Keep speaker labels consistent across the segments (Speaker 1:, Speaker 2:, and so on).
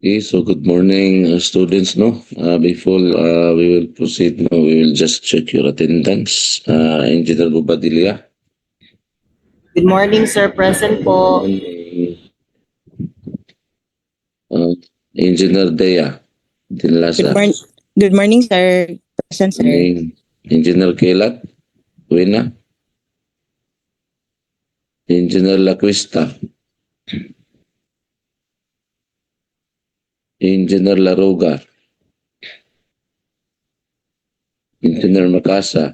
Speaker 1: Okay, so good morning, students. No, before we will proceed, no, we will just check your attendance. Engineer Bobadilla.
Speaker 2: Good morning, sir. Present po.
Speaker 1: Uh, Engineer Dea Dinlasa.
Speaker 3: Good morning, sir. Present, sir.
Speaker 1: Morning. Engineer Kelat Wina. Engineer Laquista. Engineer Laruga. Engineer Macasa.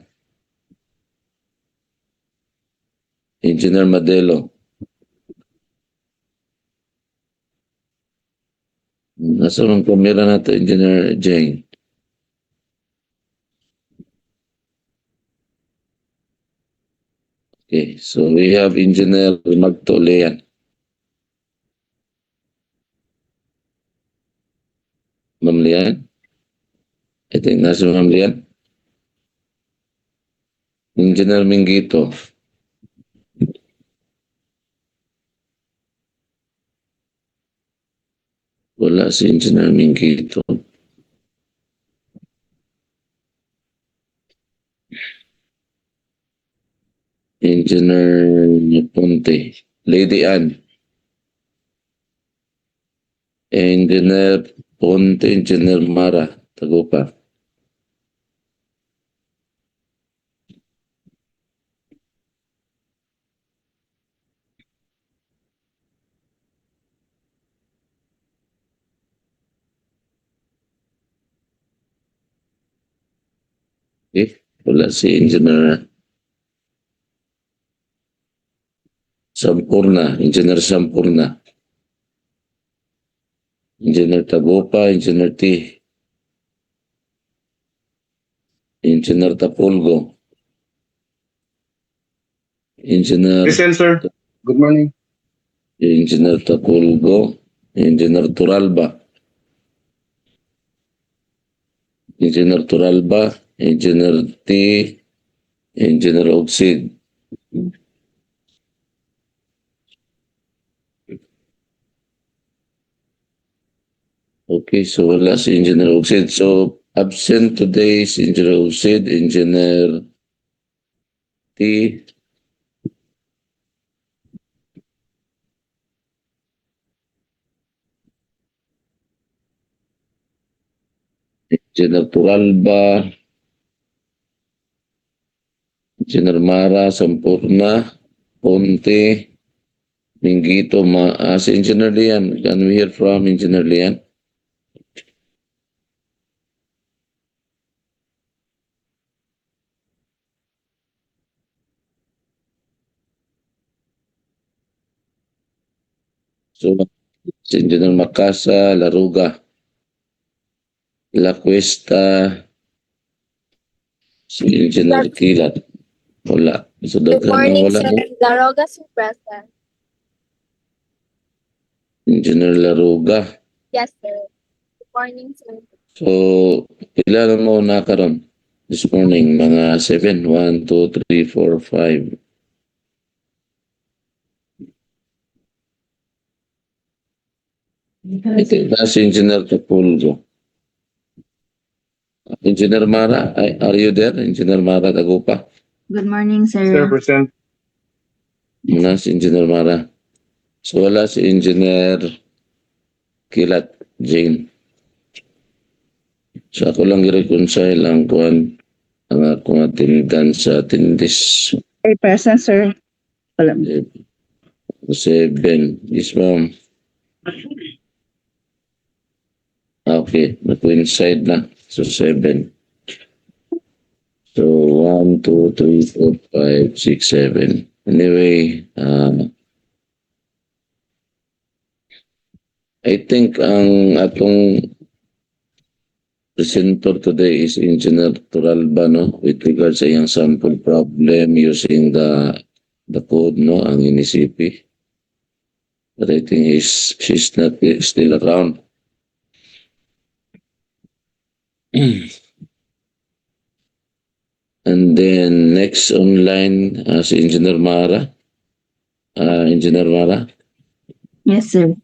Speaker 1: Engineer Madelo. Nasa ang kamera natin, Engineer Jane? Okay, so we have Engineer Magto Lean. Ma'am Lian? I think nasa Ma'am Lian. Engineer Mingito. Wala si Engineer Mingito. Engineer Ponte. Lady Ann. Engineer Ponte, Engineer Mara. Tagupa. Okay. Wala si Engineer Sampurna. Engineer Sampurna. Engineer Tagupa, Engineer T. Engineer Tapulgo. Engineer
Speaker 4: Present, sir. Good morning.
Speaker 1: Engineer Tapulgo. Engineer Turalba. Engineer Turalba. Engineer T. Engineer Oxid. Okay, so wala si Engineer Oxid. So absent today is Engineer Oxid, Engineer T. Engineer Turalba. Engineer Mara, Sampurna, Ponte, Mingito, si Engineer Lian. Can we hear from Engineer Lian? So, si Engineer Macasa, Laruga, La Cuesta, si Engineer Kilat. Wala. So,
Speaker 5: Good morning,
Speaker 1: wala.
Speaker 5: sir. Laroga, sir, present.
Speaker 1: Engineer Laruga.
Speaker 5: Yes, sir. Good morning, sir.
Speaker 1: So, ilan mo nakaroon this morning? Mga 7. 1, 2, 3, 4, 5. I think that's Engineer Tapulgo. Engineer Mara, are you there? Engineer Mara Tagupa?
Speaker 6: Good morning,
Speaker 4: Sir,
Speaker 6: sir.
Speaker 4: present.
Speaker 1: Wala si Engineer Mara. So wala si Engineer Kilat Jane. So ako lang i-reconcile ang akong attendance sa attendance.
Speaker 3: Ay, present, sir. Wala.
Speaker 1: 7. Yes, ma'am. Okay, na-coincide na. So 7. So 1, 2, 3, 4, 5, 6, 7. Anyway, I think ang atong presenter today is Engineer Turalba, no, with regards sa iyang sample problem using the code, no, ang inisipi. But I think she's not still around. And then next online, si Engineer Mara. Engineer Mara.
Speaker 6: Yes, sir.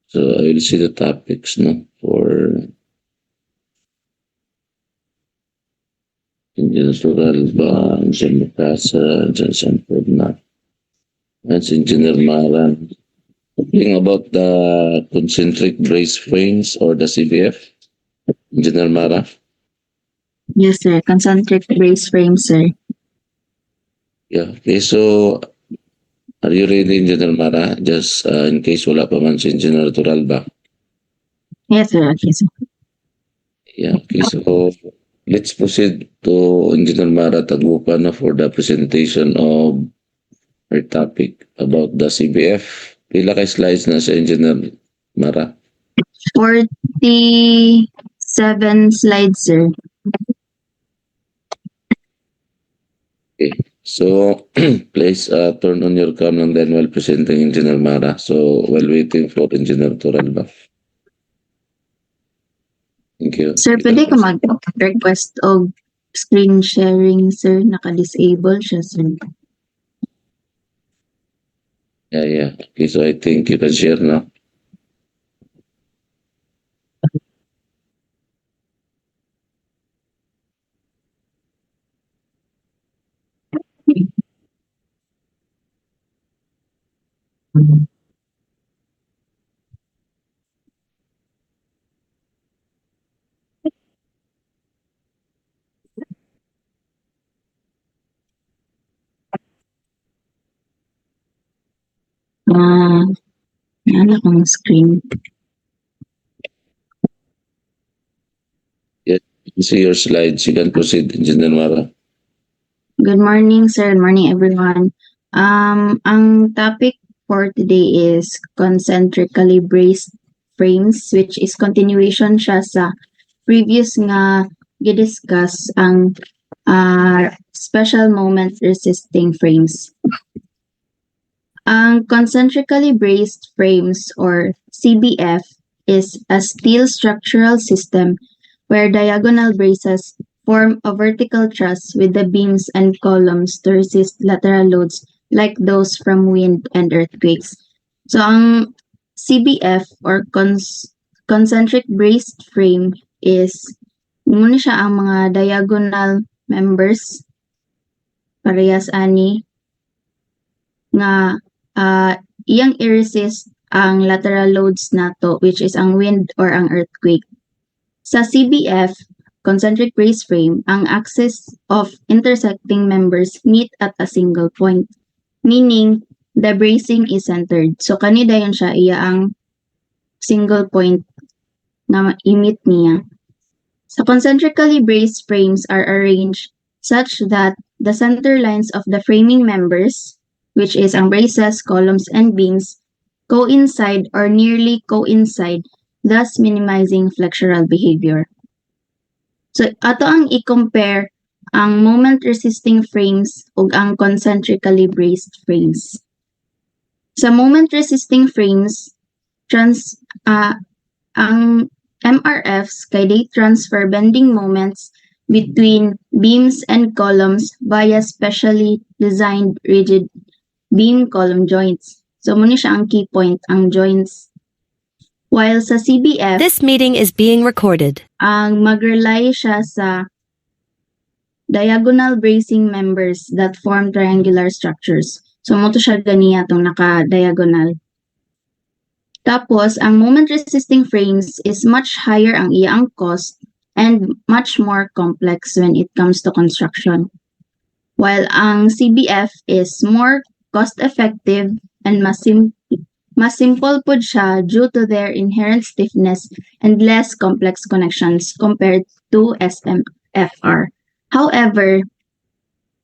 Speaker 1: So I will see the topics, no, for Engineer Turalba, Engineer Casa, Johnson Purna, and Engineer Maran. Talking about the concentric brace frames or the CBF, Engineer Mara.
Speaker 3: Yes, sir. Concentric brace frame, sir.
Speaker 1: Yeah. Okay, so are you ready, Engineer Mara? Just in case wala pa man si Engineer Turalba.
Speaker 3: Yes, sir. Okay, sir.
Speaker 1: Yeah. Okay, so let's proceed to Engineer Mara Tagupa for the presentation of our topic about the CBF. Pila kay slides na sa Engineer Mara?
Speaker 3: 47 slides, sir.
Speaker 1: Okay. So please turn on your cam and then while presenting Engineer Mara. So while waiting for Engineer Turalba. Thank you.
Speaker 3: Sir, pwede ka mag-request og screen sharing, sir. Naka-disable siya, sir.
Speaker 1: Yeah. Okay, so I think you can share now.
Speaker 3: Ano kong screen?
Speaker 1: You can see your slides. You can proceed, Engineer Mara.
Speaker 3: Good morning, sir. Good morning, everyone. Ang topic for today is concentrically braced frames, which is continuation siya sa previous nga gidiscuss ang special moment resisting frames. Ang concentrically braced frames or CBF is a steel structural system where diagonal braces form a vertical truss with the beams and columns to resist lateral loads like those from wind and earthquakes. So ang CBF or concentric braced frame is muna siya ang mga diagonal members parehas ani nga iyang i-resist ang lateral loads nato which is ang wind or ang earthquake. Sa CBF, concentric brace frame, ang axis of intersecting members meet at a single point, meaning the bracing is centered. So kanida yun siya iya ang single point na i-meet niya. So concentrically braced frames are arranged such that the center lines of the framing members, which is ang braces, columns, and beams, coincide or nearly coincide, thus minimizing flexural behavior. So ato ang i-compare ang moment-resisting frames ug ang concentrically braced frames. Sa moment-resisting frames, ang MRFs kay they transfer bending moments between beams and columns via specially designed rigid beam column joints. So muna siya ang key point, ang joints. While sa CBF,
Speaker 6: This meeting is being recorded.
Speaker 3: ang mag-rely siya sa diagonal bracing members that form triangular structures. So mo to siya ganiya itong naka-diagonal. Tapos, ang moment-resisting frames is much higher ang iyang cost and much more complex when it comes to construction. While ang CBF is more cost-effective and mas simple po siya due to their inherent stiffness and less complex connections compared to SMFR. However,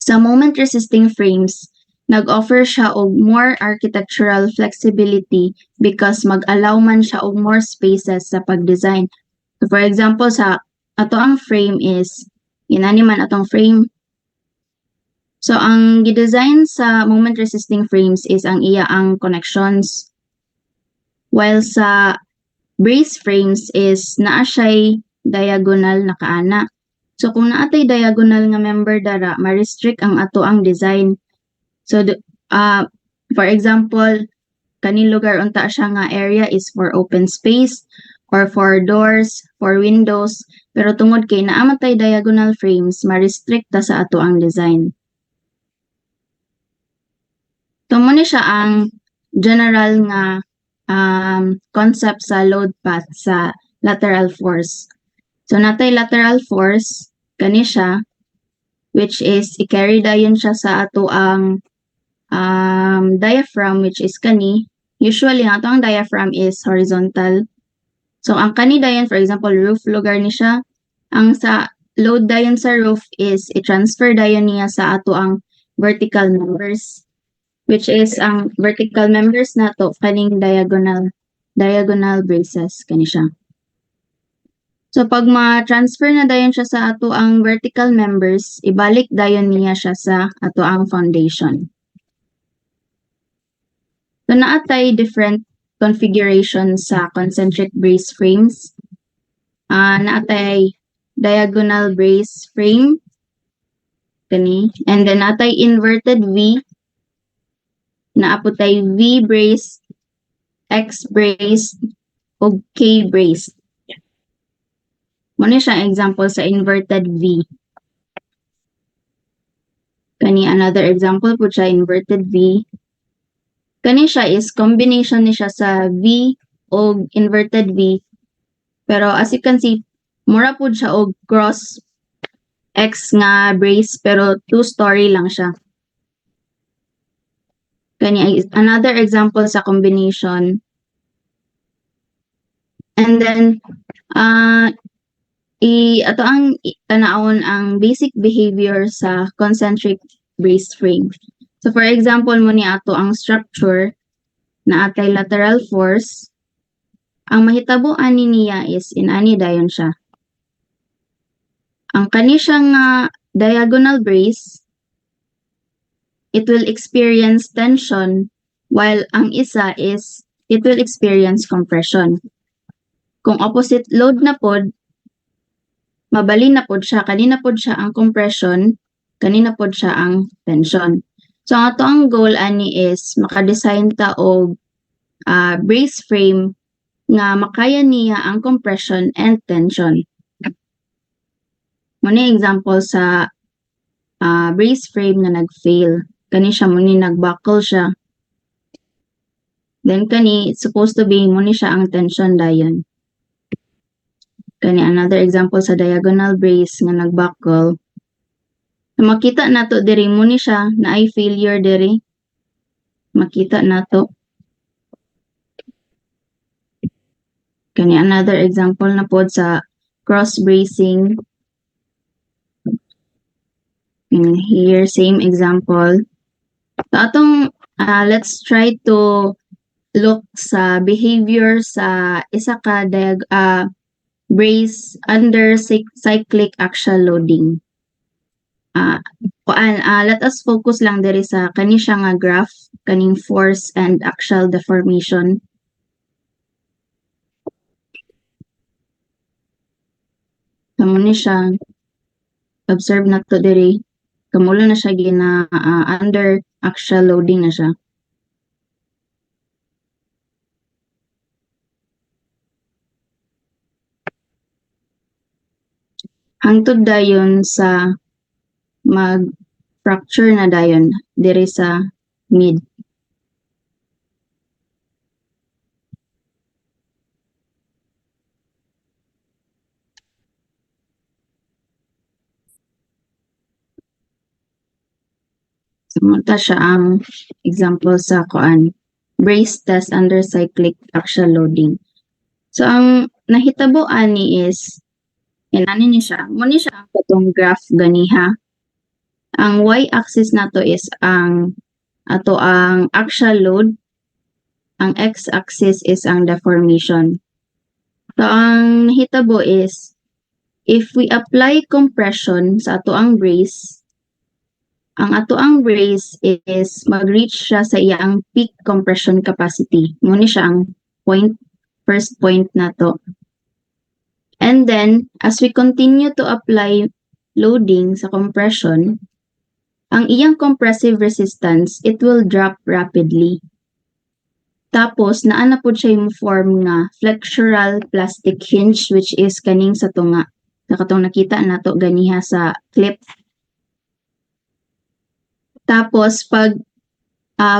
Speaker 3: sa moment-resisting frames, nag-offer siya og more architectural flexibility because mag-allow man siya og more spaces sa pag-design. So for example, sa ato ang frame is, inani man atong frame. So ang gidesign sa moment-resisting frames is ang iya ang connections. While sa brace frames is naa siya'y diagonal na kaana. So kung naatay diagonal nga member dara, ma-restrict ang ato ang design. So for example, kaning lugar unta siya nga area is for open space or for doors, for windows, pero tungod kay naamatay diagonal frames, ma-restrict ta sa ato ang design. Tumo ni siya ang general nga concept sa load path sa lateral force. So natay lateral force kani siya, which is i-carry dayon siya sa ato ang diaphragm, which is kani. Usually ang ato ang diaphragm is horizontal. So ang kani dayon, for example, roof lugar ni siya. Ang sa load dayon sa roof is i-transfer dayon niya sa ato ang vertical members, which is ang vertical members nato kaning diagonal braces kani siya. So pag ma-transfer na dayon siya sa ato ang vertical members, ibalik dayon niya siya sa ato ang foundation. So naatay different configuration sa concentric brace frames. Naatay diagonal brace frame kani, and then naatay inverted V, naaputay V brace, X brace, ug K brace. Muna siya example sa inverted V. Kani another example po siya inverted V. Kani siya is combination ni siya sa V o inverted V. Pero as you can see, mura po siya og cross X nga brace pero 2-story lang siya. Kani another example sa combination. And then ato ang tanawon ang basic behavior sa concentric brace frame. So for example mo ni ato ang structure na atay lateral force, ang mahitabuan niya is inani dayon siya. Ang kani siyang diagonal brace, it will experience tension while ang isa is it will experience compression. Kung opposite load na pod, mabalin na pod siya, kanina pod siya ang compression, kanina pod siya ang tension. So ang ato ang goal ani is maka-design ta og brace frame nga makaya niya ang compression and tension. Muna example sa brace frame na nag-fail. Kani siya muni nag-buckle siya. Then kani it's supposed to be muni siya ang tension dayon. Kani another example sa diagonal brace nga nag-buckle. Makita nato diri muni siya na ay failure diri. Makita nato. Kani another example na pod sa cross bracing. And here same example. So atong let's try to look sa behavior sa isa ka brace under cyclic axial loading. Let us focus lang diri sa kani siya nga graph, kaning force and axial deformation. Kamo ni siya observe nato diri, kamulo na siya gina under axial loading na siya. Hangtod dayon sa mag-fracture na dayon diri sa mid. Sumunta siya ang example sa brace test under cyclic axial loading. So ang nahitabo ani is ani ni siya. Muni siya ang katong graph ganiha. Ang y-axis nato is ang ato ang axial load. Ang x-axis is ang deformation. So ang nahitabo is if we apply compression sa ato ang brace, ang ato ang brace is mag-reach siya sa iyang peak compression capacity. Muni siya ang first point nato. And then, as we continue to apply loading sa compression, ang iyang compressive resistance, it will drop rapidly. Tapos naa na pud siya form nga flexural plastic hinge, which is kaning sa tunga. Katong nakita nato ganiha sa clip. Tapos pag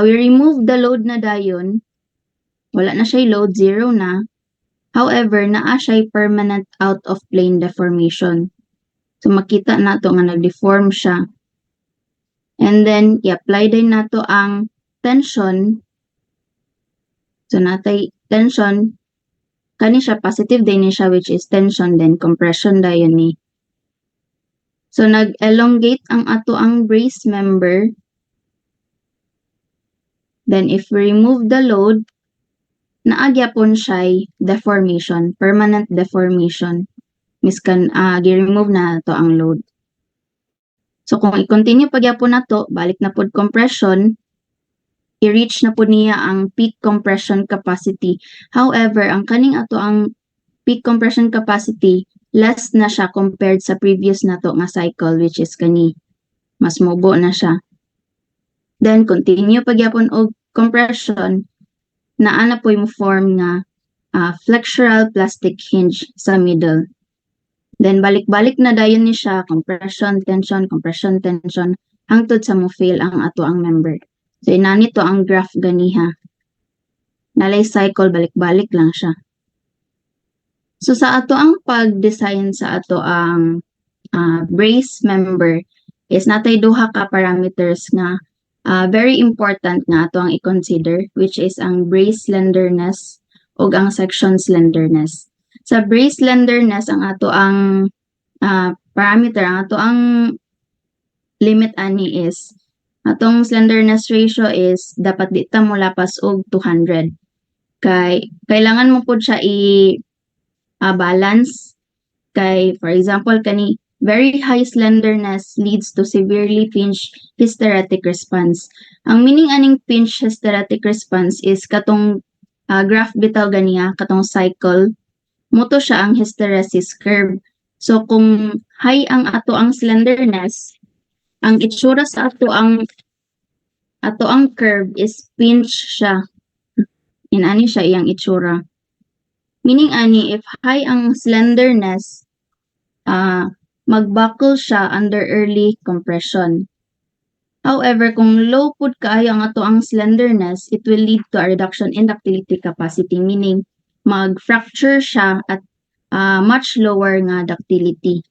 Speaker 3: we remove the load na dayon, wala na siya load, zero na. However, naa siya permanent out of plane deformation. So makita nato nga nag-deform siya. And then i-apply din nato ang tension. So natay tension, kani siya positive din ni siya, which is tension, then compression dayon ni. So nag-elongate ang ato ang brace member. Then if we remove the load, naagyapon siya deformation, permanent deformation. Miskan gi-remove na to ang load. So kung i-continue pagyapon na to, balik na pod compression, i-reach na po niya ang peak compression capacity. However, ang kaning ato ang peak compression capacity, less na siya compared sa previous na to nga cycle, which is kani. Mas mubo na siya. Then, continue pagyapon og compression, naa na po yung form nga flexural plastic hinge sa middle. Then, balik-balik na dayon ni siya, compression, tension, hangtod sa mo fail ang ato ang member. So, inani to ang graph ganiha. Nalay cycle, balik-balik lang siya. So, sa ato ang pag-design sa ato ang brace member is natay duha ka parameters nga very important nga ato ang i-consider, which is ang brace slenderness o ang section slenderness. Sa brace slenderness, ang ato ang parameter, ang ato ang limit ani is, atong slenderness ratio is dapat di ta mo lapas og 200. Kailangan mo pud siya balance. For example, kani very high slenderness leads to severely pinched hysteretic response. Ang meaning aning pinched hysteretic response is katong graph bitaw ganiya, katong cycle, moto siya ang hysteresis curve. So kung high ang ato ang slenderness, ang itsura sa ato ang curve is pinch siya. Inani siya iyang itsura. Meaning ani, if high ang slenderness, magbuckle siya under early compression. However, kung low pud kaayo ang ato ang slenderness, it will lead to a reduction in ductility capacity, meaning mag-fracture siya at much lower nga ductility.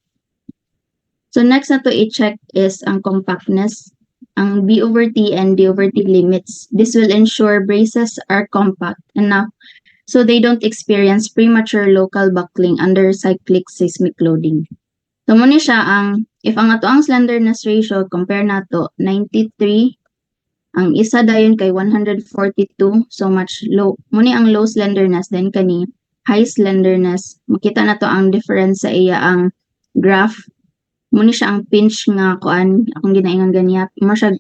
Speaker 3: So next na to i-check is ang compactness, ang B over T and D over T limits. This will ensure braces are compact enough so they don't experience premature local buckling under cyclic seismic loading. So muna siya if ang ato ang slenderness ratio, compare nato 93, ang isa dayon kay 142, so much low. Muna ang low slenderness, then kani high slenderness. Makita na to ang difference sa iya ang graph. Muna siya ang pinch nga kuan, akong ginaingon ganiya. Mo siya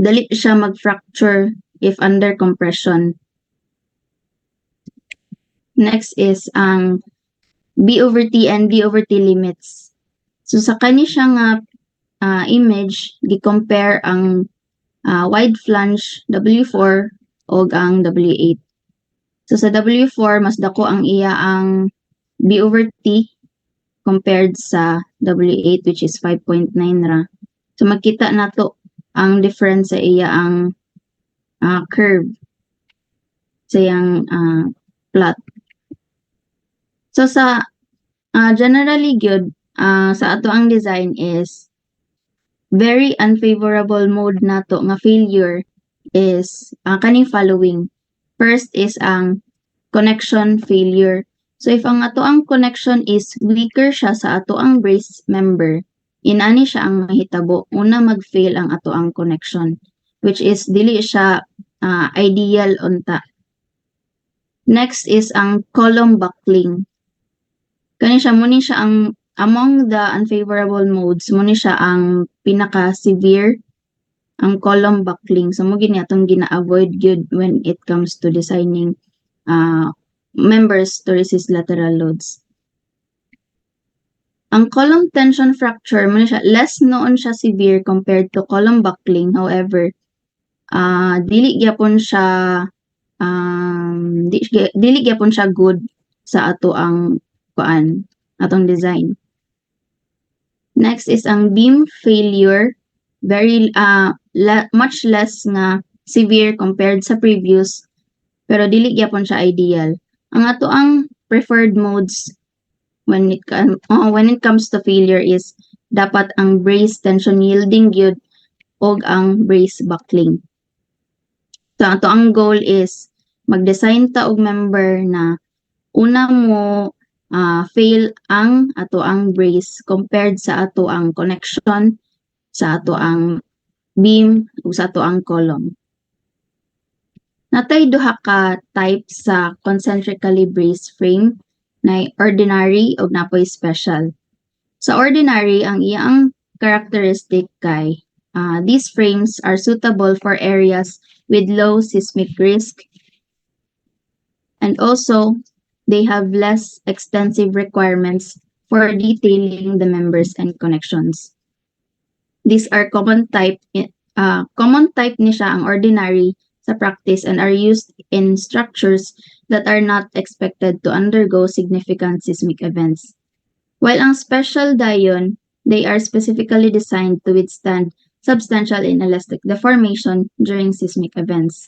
Speaker 3: dali siya mag-fracture if under compression. Next is ang B over T and D over T limits. So sa kani siya nga image, gi-compare ang wide flange W4 o ang W8. So sa W4, mas dako ang iya ang B over T compared sa W8, which is 5.9 ra. So makita nato ang difference sa iya ang curve sa iyang plot. So sa generally good, sa ato ang design is very unfavorable mode nato nga failure is kaning following. First is ang connection failure. So if ang ato ang connection is weaker siya sa ato ang brace member, inani siya ang mahitabo. Una mag-fail ang ato ang connection, which is dili siya ideal unta. Next is ang column buckling. Kani siya, muni siya ang among the unfavorable modes, muni siya ang pinaka-severe, ang column buckling. So mo gini atong gina-avoid gyud when it comes to designing members to resist lateral loads. Ang column tension fracture, muna siya, less noon siya severe compared to column buckling. However, dili gyapon siya dili gyapon siya good sa ato ang atong design. Next is ang beam failure, very much less nga severe compared sa previous, pero dili gyapon siya ideal. Ang ato ang preferred modes when it comes to failure is dapat ang brace tension yielding gyud og ang brace buckling. So ato ang goal is mag-design ta og member na una mo fail ang ato ang brace compared sa ato ang connection, sa ato ang beam ug sa ato ang column. Natay duha ka type sa concentrically braced frame na ordinary ug napoy special. Sa ordinary, ang iyang characteristic kay these frames are suitable for areas with low seismic risk, and also they have less extensive requirements for detailing the members and connections. These are common type ni siya ang ordinary sa practice and are used in structures that are not expected to undergo significant seismic events. While ang special dayon, they are specifically designed to withstand substantial inelastic deformation during seismic events.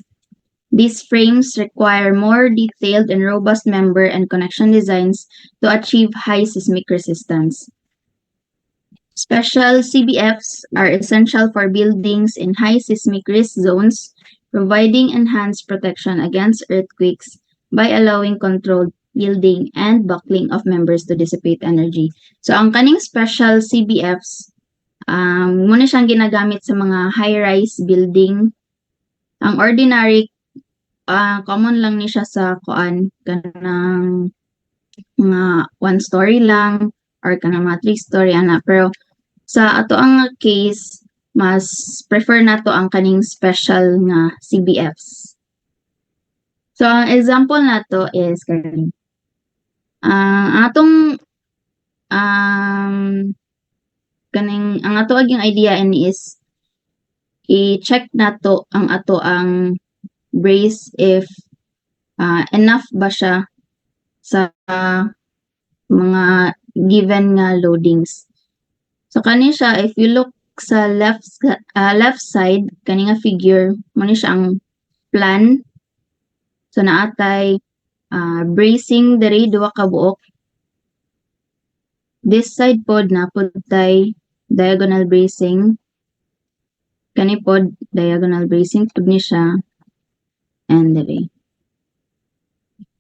Speaker 3: These frames require more detailed and robust member and connection designs to achieve high seismic resistance. Special CBFs are essential for buildings in high seismic risk zones, providing enhanced protection against earthquakes by allowing controlled yielding and buckling of members to dissipate energy. So ang kaning special CBFs, muna siyang ginagamit sa mga high-rise building. Ang ordinary, common lang ni siya sa kanang mga 1-story lang or kanang mga 3-story ana. Pero sa ato ang case, mas prefer nato ang kaning special nga CBFs. So ang example nato is kaning ang ato aging idea ini is i-check nato ang ato ang brace if enough ba siya sa mga given nga loadings. So kani siya, if you look sa left side kani nga figure, mo ni siya ang plan. So naatay bracing diri duha ka buok. This side pod na pod tay diagonal bracing. Kani pod diagonal bracing pod ni siya. And diri.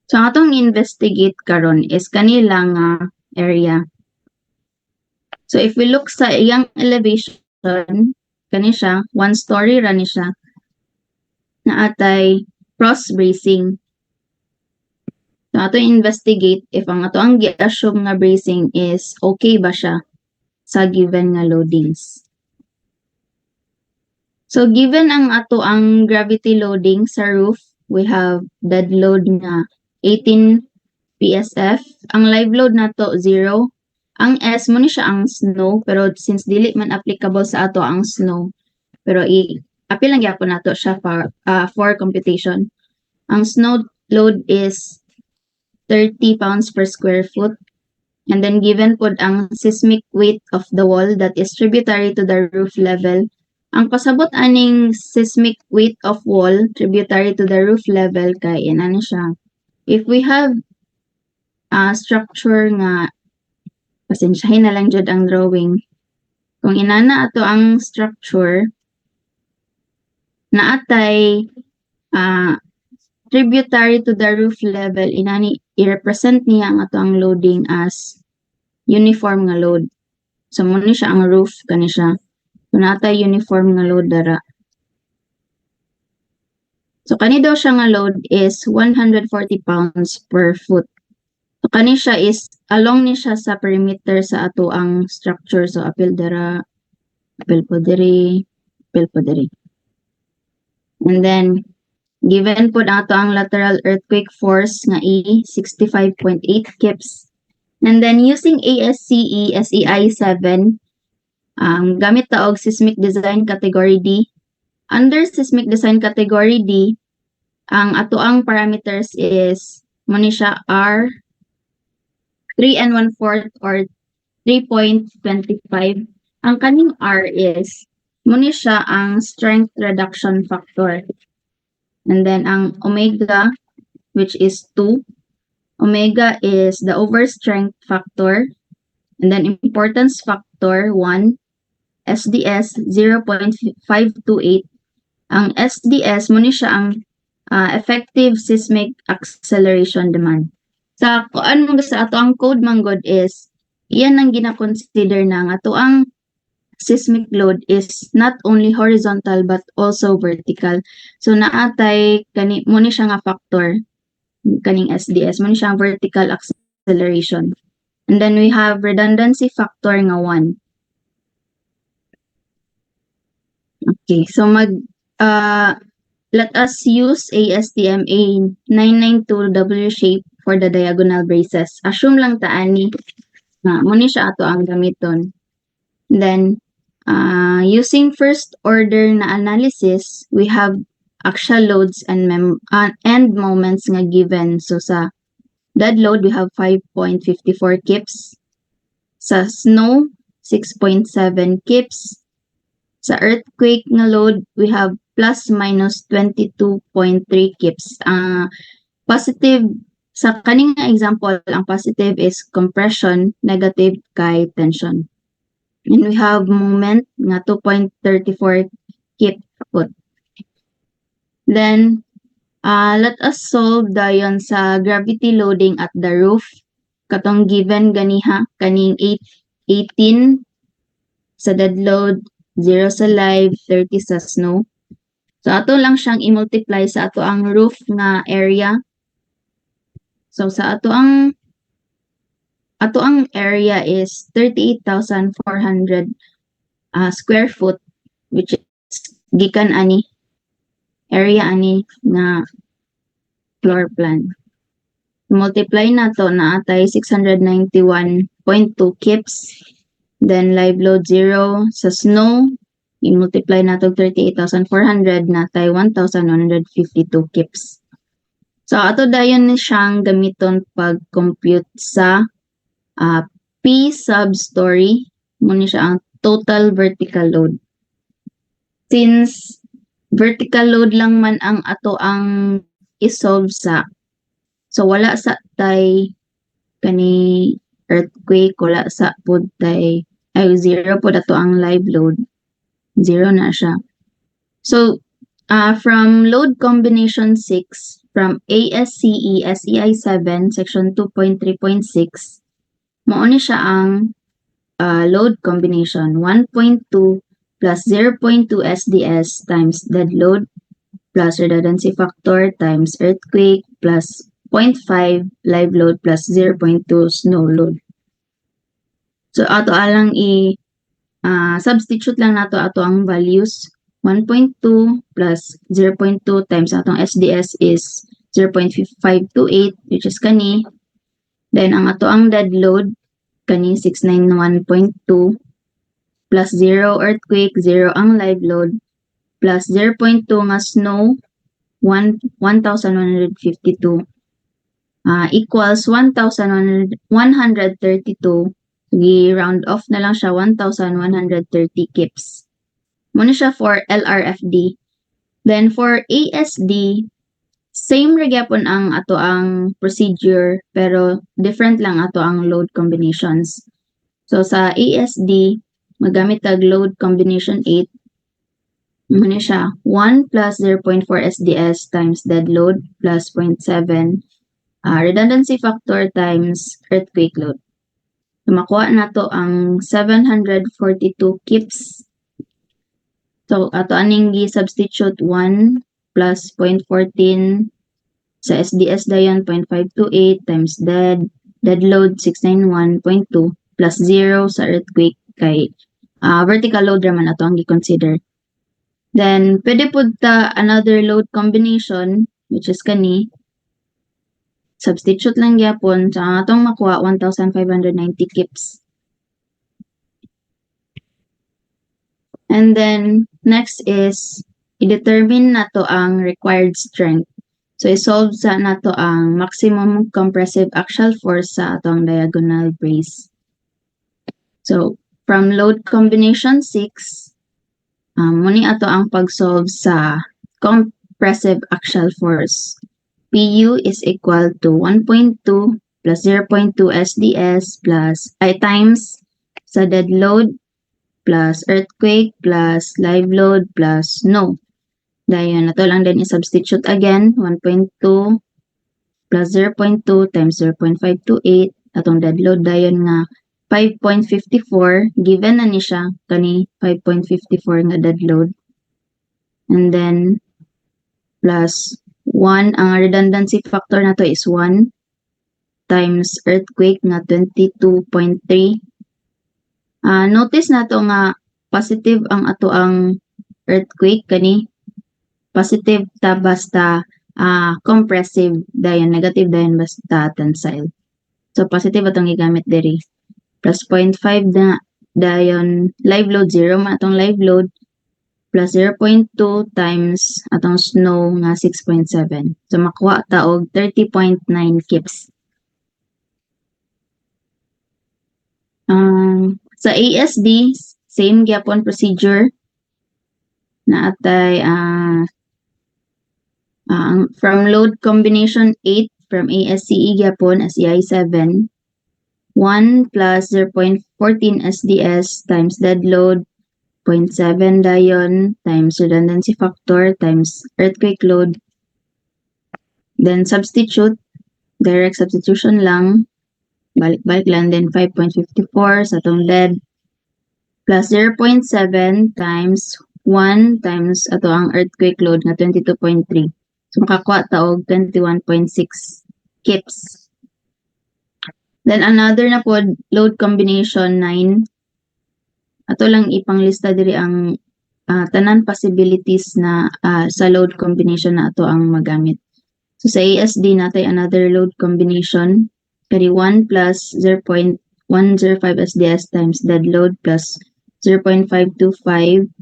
Speaker 3: So atong investigate karon is kanila nga area. So if we look sa iyang elevation, kani siya 1-story ra ni siya. Naatay cross bracing. So ato investigate if ang ato ang gi-assume nga bracing is okay ba siya sa given nga loadings. So given ang ato ang gravity loading sa roof, we have dead load nga 18 PSF. Ang live load nato 0. Ang S mo ni siya ang snow, pero since dili man applicable sa ato ang snow, pero apil lang gyapon nato siya for computation. Ang snow load is 30 pounds per square foot. And then given pod ang seismic weight of the wall that is tributary to the roof level. Ang pasabot aning seismic weight of wall tributary to the roof level kay ano siya. If we have a structure nga, pasensyahin na lang jud ang drawing. Kung inana ato ang structure, naatay tributary to the roof level, inani i-represent niya ang ato ang loading as uniform nga load. So muna siya ang roof kani siya. So naatay uniform nga load dara. So kani daw siya nga load is 140 pounds per foot. So kani siya is along ni siya sa perimeter sa ato ang structure. So apil dara, apil po diri, apil po diri. And then given po ato ang lateral earthquake force nga E 65.8 kips. And then using ASCE SEI 7, gamit ta og seismic design category D, Under seismic design category D, ang atoang parameters is muna siya R 3 and 1/4 or 3.25. Ang kaning R is muna siya ang strength reduction factor. And then ang omega, which is 2. Omega is the overstrength factor. And then importance factor 1. SDS 0.528. Ang SDS muna siya ang effective seismic acceleration demand. Sa kuan mo sa ato ang code manggod is iyan ang gina-consider na nga ato ang seismic load is not only horizontal but also vertical. So naatay kani mo ni siya nga factor kaning SDS mo ni siya ang vertical acceleration. And then we have redundancy factor nga 1. Okay, so let us use ASTM A992W shape for the diagonal braces. Assume lang ta ani nga mo ni siya ato ang gamiton. Then using first order na analysis, we have axial loads and end moments nga given. So sa dead load we have 5.54 kips. Sa snow 6.7 kips. Sa earthquake nga load, we have plus minus 22.3 kips. Positive, sa kaning nga example, ang positive is compression, negative kay tension. And we have moment nga 2.34 kip foot. Then, let us solve dayon sa gravity loading at the roof. Katong given ganiha, kaning 18 sa dead load, 0 sa live, 30 sa snow. So ato lang siyang i-multiply sa ato ang roof nga area. So sa ato ang area is 38,400 square foot, which is gikan ani area ani nga floor plan. Multiply nato na atay 691.2 kips. Then live load 0 sa snow, i-multiply nato 38,400 natay 1,152 kips. So ato dayon ni siyang gamiton pag-compute sa P sub-story, muna siya ang total vertical load. Since vertical load lang man ang ato ang isolve sa, so wala sa tay kani earthquake, wala sa pod tay ay 0 po dato ang live load. 0 na siya. So, from load combination 6, from ASCE SEI 7, section 2.3.6, mauni siya ang load combination 1.2 plus 0.2 SDS times dead load plus redundancy factor times earthquake plus 0.5 live load plus 0.2 snow load. So ato alang substitute lang nato ato ang values. 1.2 plus 0.2 times atong SDS is 0.528, which is kani. Then ang ato ang dead load kani 691.2 plus 0 earthquake, 0 ang live load plus 0.2 nga snow 1,152 equals 1,132. I-round off na lang siya 1,130 kips. Muna siya for LRFD. Then for ASD, same ra gyapon ang ato ang procedure pero different lang ato ang load combinations. So sa ASD, magamit tag load combination 8. Muna siya 1 plus 0.4 SDS times dead load plus 0.7 redundancy factor times earthquake load. So, makuha na to ang 742 kips. So, ato aning gi-substitute 1 plus 0.14 sa SDS dayon 0.528 times dead load 691.2 plus 0 sa earthquake kay vertical load raman ato ang gi-consider. Then, pwede po ta another load combination, which is kani. Substitute lang gyapon sa atong makuha 1,590 kips. And then, next is i-determine nato ang required strength. So, isolve sa nato ang maximum compressive axial force sa atong diagonal brace. So, from load combination 6, muni ato ang pag-solve sa compressive axial force. PU is equal to 1.2 plus 0.2 SDS times sa dead load plus earthquake plus live load plus snow. Dayon, nato lang din i-substitute again, 1.2 plus 0.2 times 0.528, atong dead load dayon nga 5.54, given na ni siya, kani 5.54 nga dead load. And then, plus 1, ang redundancy factor na to is 1, times earthquake nga 22.3. Notice na to nga positive ang ato ang earthquake, kani positive ta basta compressive dayon, negative dayon basta tensile. So positive atong gigamit diri. Plus 0.5 na dayon live load 0 man atong live load plus 0.2 times atong snow nga 6.7. So makuha ta og 30.9 kips. Sa ASD, same gyapon procedure na atay from load combination 8 from ASCE gyapon SEI 7, 1 plus 0.14 SDS times dead load 0.7 dayon times redundancy factor times earthquake load. Then substitute, direct substitution lang, balik-balik lang, then 5.54 sa atong lead plus 0.7 times 1 times ato ang earthquake load nga 22.3. So makakuha ta og 21.6 kips. Then another na po load combination 9. Ato lang ipanglista diri ang tanan possibilities na sa load combination na ato ang magamit. So sa ASD natay another load combination kani 1 plus 0.105 SDS times dead load plus 0.525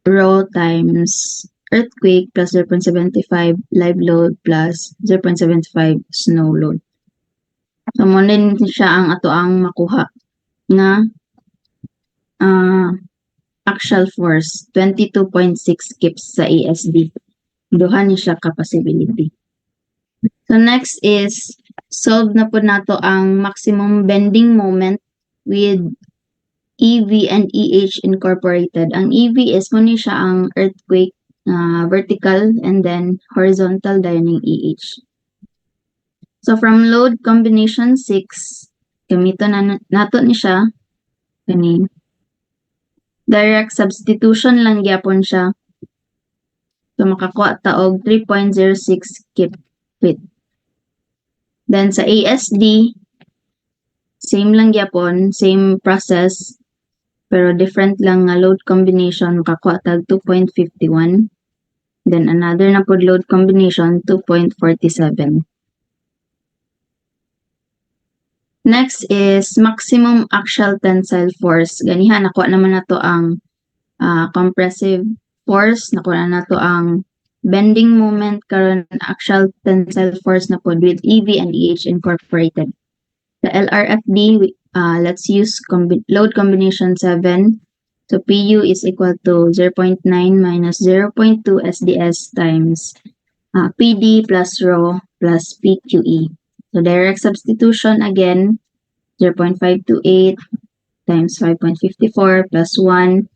Speaker 3: raw times earthquake plus 0.75 live load plus 0.75 snow load. So mo din siya ang ato ang makuha nga axial force 22.6 kips sa ASD. Duha ni siya ka possibility. So next is solve na po nato ang maximum bending moment with EV and EH incorporated. Ang EV is mo ni siya ang earthquake vertical and then horizontal dayon yung EH. So from load combination 6, gamiton na nato ni siya kani direct substitution lang gyapon siya. So makakuha ta og 3.06 kip-fit. Then sa ASD, same lang gyapon, same process, pero different lang nga load combination, makakuha ta 2.51. Then another na pod load combination 2.47. Next is maximum axial tensile force. Ganihan nakuha naman nato ang compressive force, nakuha na nato ang bending moment karon axial tensile force na pod with EV and EH incorporated. The LRFD, let's use load combination 7. So PU is equal to 0.9 minus 0.2 SDS times PD plus rho plus PQE. So direct substitution again, 0.528 times 5.54 plus 1.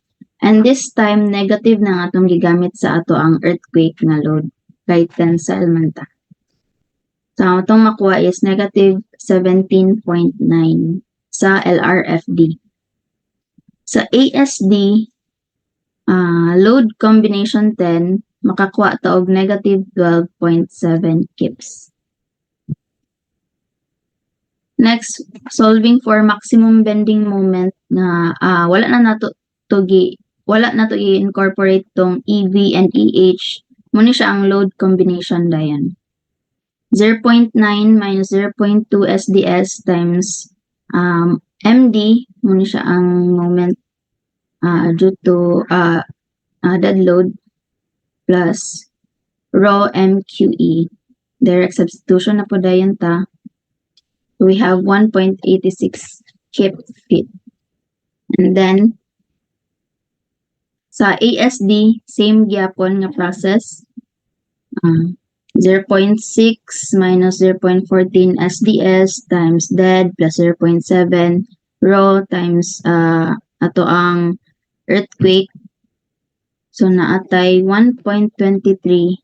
Speaker 3: And this time, negative na atong gigamit sa ato ang earthquake na load. Kay tensile man ta. So atong makuha is negative 17.9 sa LRFD. Sa ASD, load combination 10, makakuha ta og negative 12.7 kips. Next, solving for maximum bending moment na wala na to i-incorporate tong EV and EH. Muna siya ang load combination dayan. 0.9 minus 0.2 SDS times MD, muna siya ang moment due to dead load plus raw MQE. Direct substitution na po dayon ta. We have 1.86 kip feet. And then, sa ASD, same gyapon nga process. 0.6 minus 0.14 SDS times dead plus 0.7 raw times ato ang earthquake. So, naatay 1.23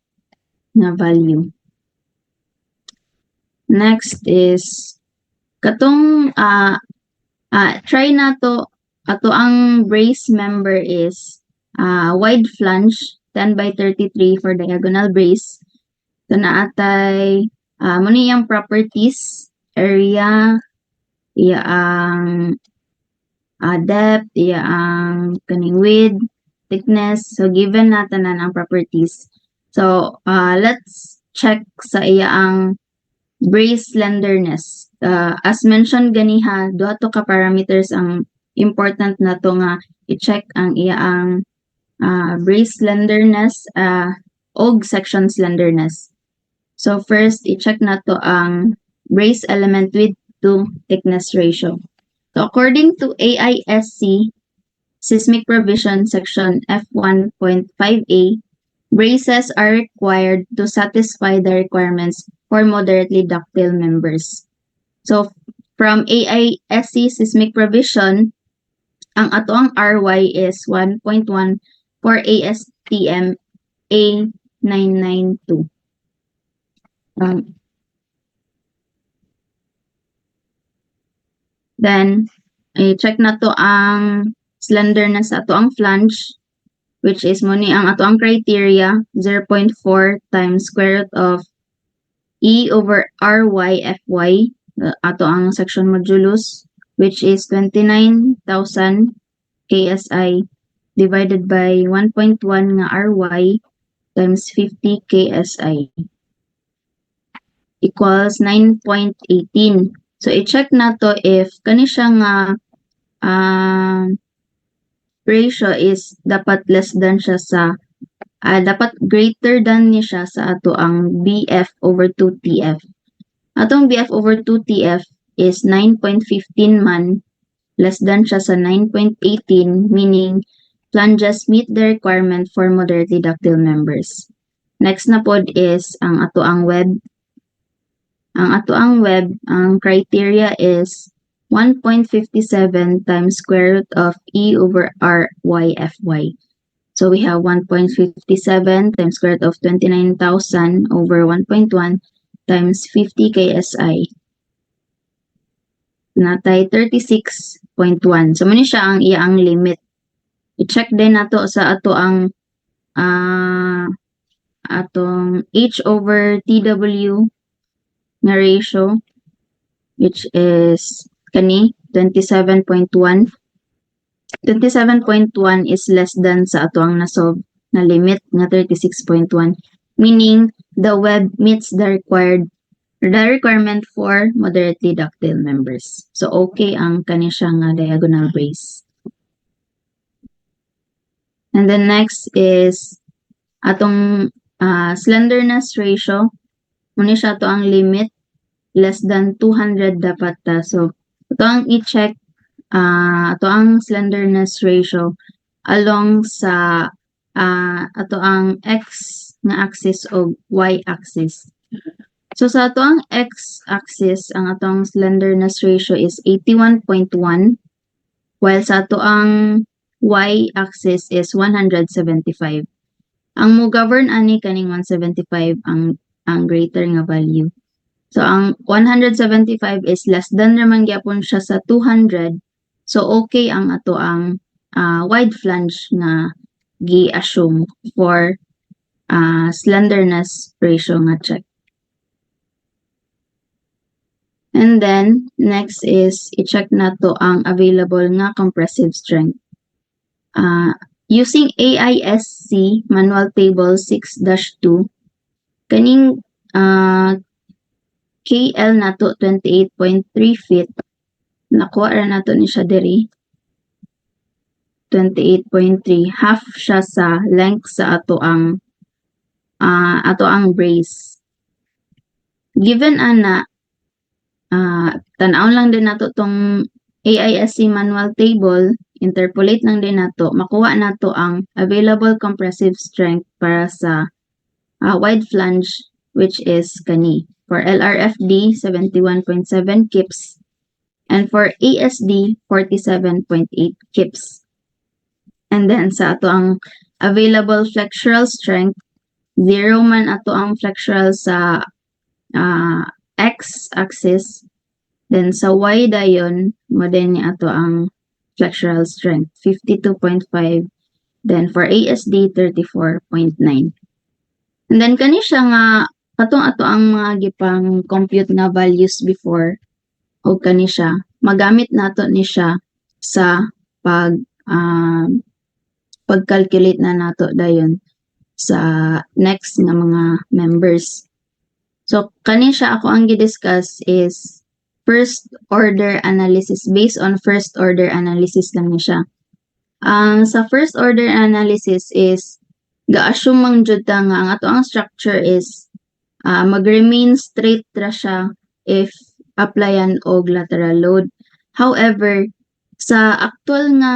Speaker 3: na value. Next is, katong try na to, ato ang brace member is wide flange, 10 by 33 for diagonal brace. So, naatay, muna yung properties, area, iya ang depth, iya ang kaning width, thickness. So, given natin na ang properties. So, let's check sa iya ang brace slenderness. As mentioned ganiha, duha to ka parameters ang important na to nga i-check ang iya ang brace slenderness og section slenderness. So, first, i-check na to ang brace element width to thickness ratio. So, according to AISC, Seismic Provision Section F1.5A, braces are required to satisfy the requirements for moderately ductile members. So, from AISC Seismic Provision, ang ato ang RY is 1.1 for ASTM A992. Then, i-check na to ang slenderness ato ang flange, which is muni ang ato ang criteria, 0.4 times square root of E over RY FY, ato ang section modulus, which is 29,000 KSI divided by 1.1 nga RY times 50 KSI equals 9.18. So, i-check na to if kani siya nga ratio is dapat less than siya sa dapat greater than ni siya sa ato ang BF over 2TF. Atong BF over 2TF is 9.15 man, less than siya sa 9.18, meaning flanges meet the requirement for moderately ductile members. Next na pod is ang ato ang web. Ang ato ang web, ang criteria is 1.57 times square root of E over RY FY. So we have 1.57 times square root of 29,000 over 1.1 times 50 KSI. Natay 36.1. So muna siya ang iya ang limit. I-check din nato sa ato ang atong H over TW nga ratio, which is kani 27.1. 27.1 is less than sa ato ang nasolve na limit nga 36.1, meaning the web meets the requirement for moderately ductile members. So okay ang kani siya nga diagonal brace. And then next is atong slenderness ratio. Muna siya to ang limit, less than 200 dapat ta. So, ito ang i-check, ito ang slenderness ratio along sa ito ang X na axis o Y axis. So, sa ito ang X axis, ang atong slenderness ratio is 81.1, while sa ito ang Y axis is 175. Ang mo govern ani kaning 175 ang greater nga value. So, ang 175 is less than naman gyapon siya sa 200. So, okay ang ato ang wide flange nga gi-assume for slenderness ratio nga check. And then, next is i-check na to ang available nga compressive strength. Using AISC Manual Table 6-2, kaning KL nato 28.3 feet. Nakuha ra nato ni siya diri. 28.3, half siya sa length sa ato ang brace. Given ana, tan-aw lang din nato tong AISC manual table, interpolate lang din nato, makuha nato ang available compressive strength para sa wide flange, which is kani. For LRFD, 71.7 kips, and for ASD, 47.8 kips. And then sa ato ang available flexural strength, 0 man ato ang flexural sa x-axis. Then sa y dayon, mo din ni ato ang flexural strength, 52.5. Then for ASD, 34.9. And then kani siya nga katong ato ang mga gipang compute nga values before, o kani siya magamit nato ni siya sa pag-calculate na nato dayon sa next nga mga members. So kani siya ako ang gi-discuss is first order analysis, based on first order analysis lang ni siya. Sa first order analysis is ga-assume mang jud ta nga ang ato ang structure is mag-remain straight ra siya if applyan og lateral load. However, sa actual nga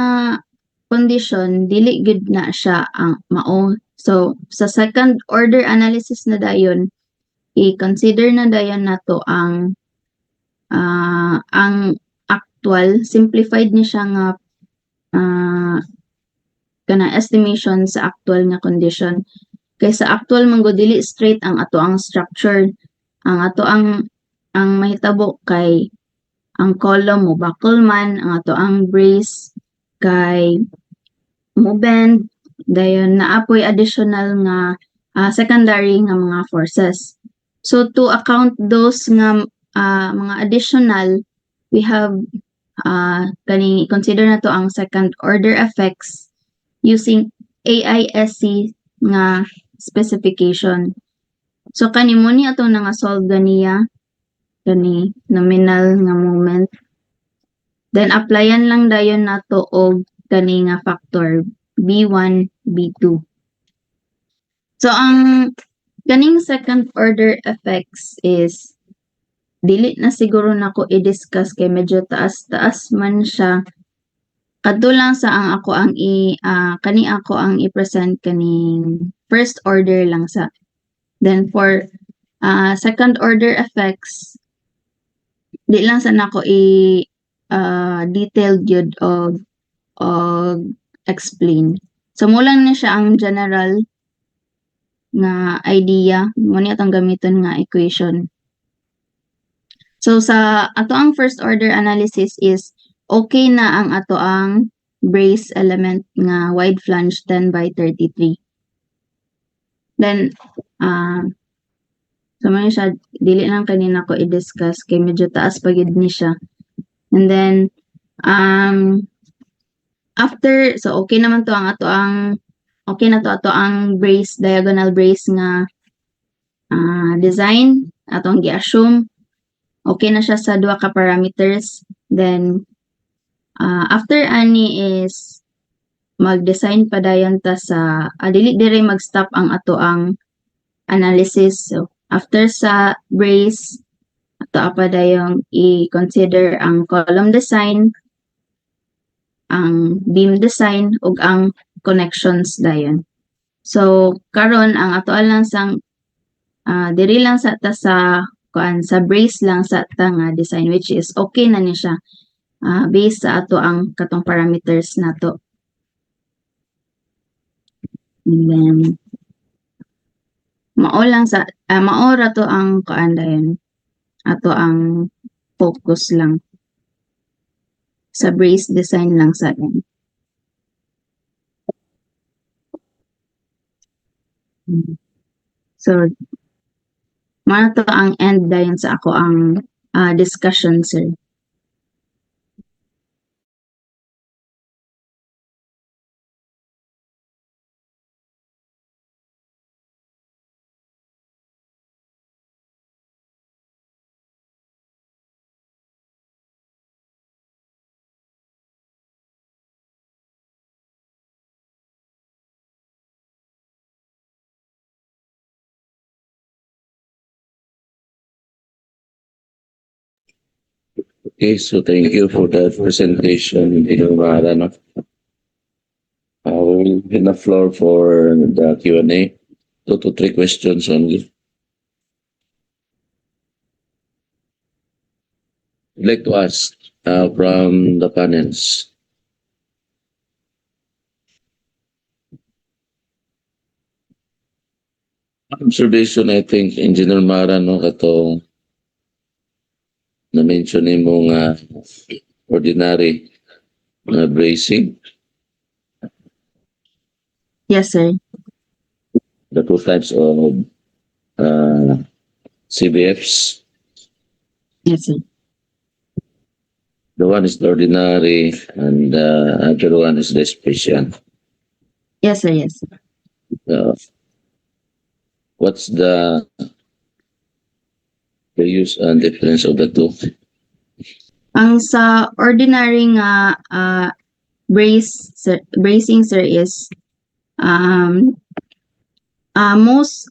Speaker 3: condition, dili gid na siya ang mao. So sa second order analysis na dayon, i-consider na dayon nato ang actual, simplified ni siya nga kana estimation sa actual nga condition. Kay sa actual man go dili straight ang ato ang structure. Ang ato ang mahitabo kay ang column mo buckle man, ang ato ang brace kay mo bend, dayon naapoy additional nga secondary nga mga forces. So to account those nga mga additional, we have kani consider na to ang second order effects using AISC nga specification. So kani mo ni atong nga solve ganiya, kani nominal nga moment. Then applyan lang dayon nato og kani nga factor B1, B2. So ang kaning second order effects is dili na siguro nako i-discuss kay medyo taas-taas man siya. Kadto lang sa ang ako ang kani ako ang i-present kaning first order lang sa. Then for second order effects, di lang sa nako detailed yun o explain. So mo lang na siya ang general nga idea, mo ni atong gamiton nga equation. So sa ato ang first order analysis is okay na ang ato ang brace element nga wide flange 10/33. Then so man siya dili lang kanina ko i-discuss kay medyo taas pa gid ni siya. And then after, so okay naman to ang ato ang brace, diagonal brace nga design atong gi-assume. Okay na siya sa duha ka parameters. Then after ani is mag-design pa dayon ta sa dili dire mag-stop ang ato ang analysis. So after sa brace, ato pa dayong i-consider ang column design, ang beam design ug ang connections dayon. So karon ang ato lang sang diri lang sa ta sa brace lang sa ta nga design, which is okay na ni siya based sa ato ang katong parameters nato. And then mao ra to ang dayon ato ang focus lang sa brace design lang sa atin. So mao to ang end dayon sa ako ang discussion, sir.
Speaker 1: Okay, so thank you for that presentation, Engineer Mara. No? We will open the floor for the Q&A. 2 to 3 questions only. I'd like to ask from the panels. Observation, I think, Engineer Mara, no, katong na-mention mo nga ordinary bracing,
Speaker 3: Yes, sir.
Speaker 1: the 2 types of CBFs.
Speaker 3: Yes, sir.
Speaker 1: The one is the ordinary and the other one is the special.
Speaker 3: Yes, sir. Yes.
Speaker 1: What's the use and difference of the two?
Speaker 3: Ang sa ordinary nga bracing, sir, is most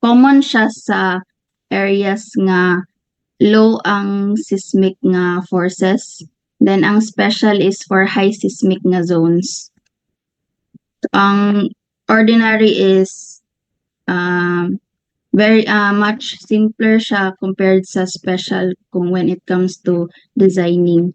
Speaker 3: common siya sa areas nga low ang seismic nga forces. Then ang special is for high seismic nga zones. Ang ordinary is very much simpler siya compared sa special kung when it comes to designing.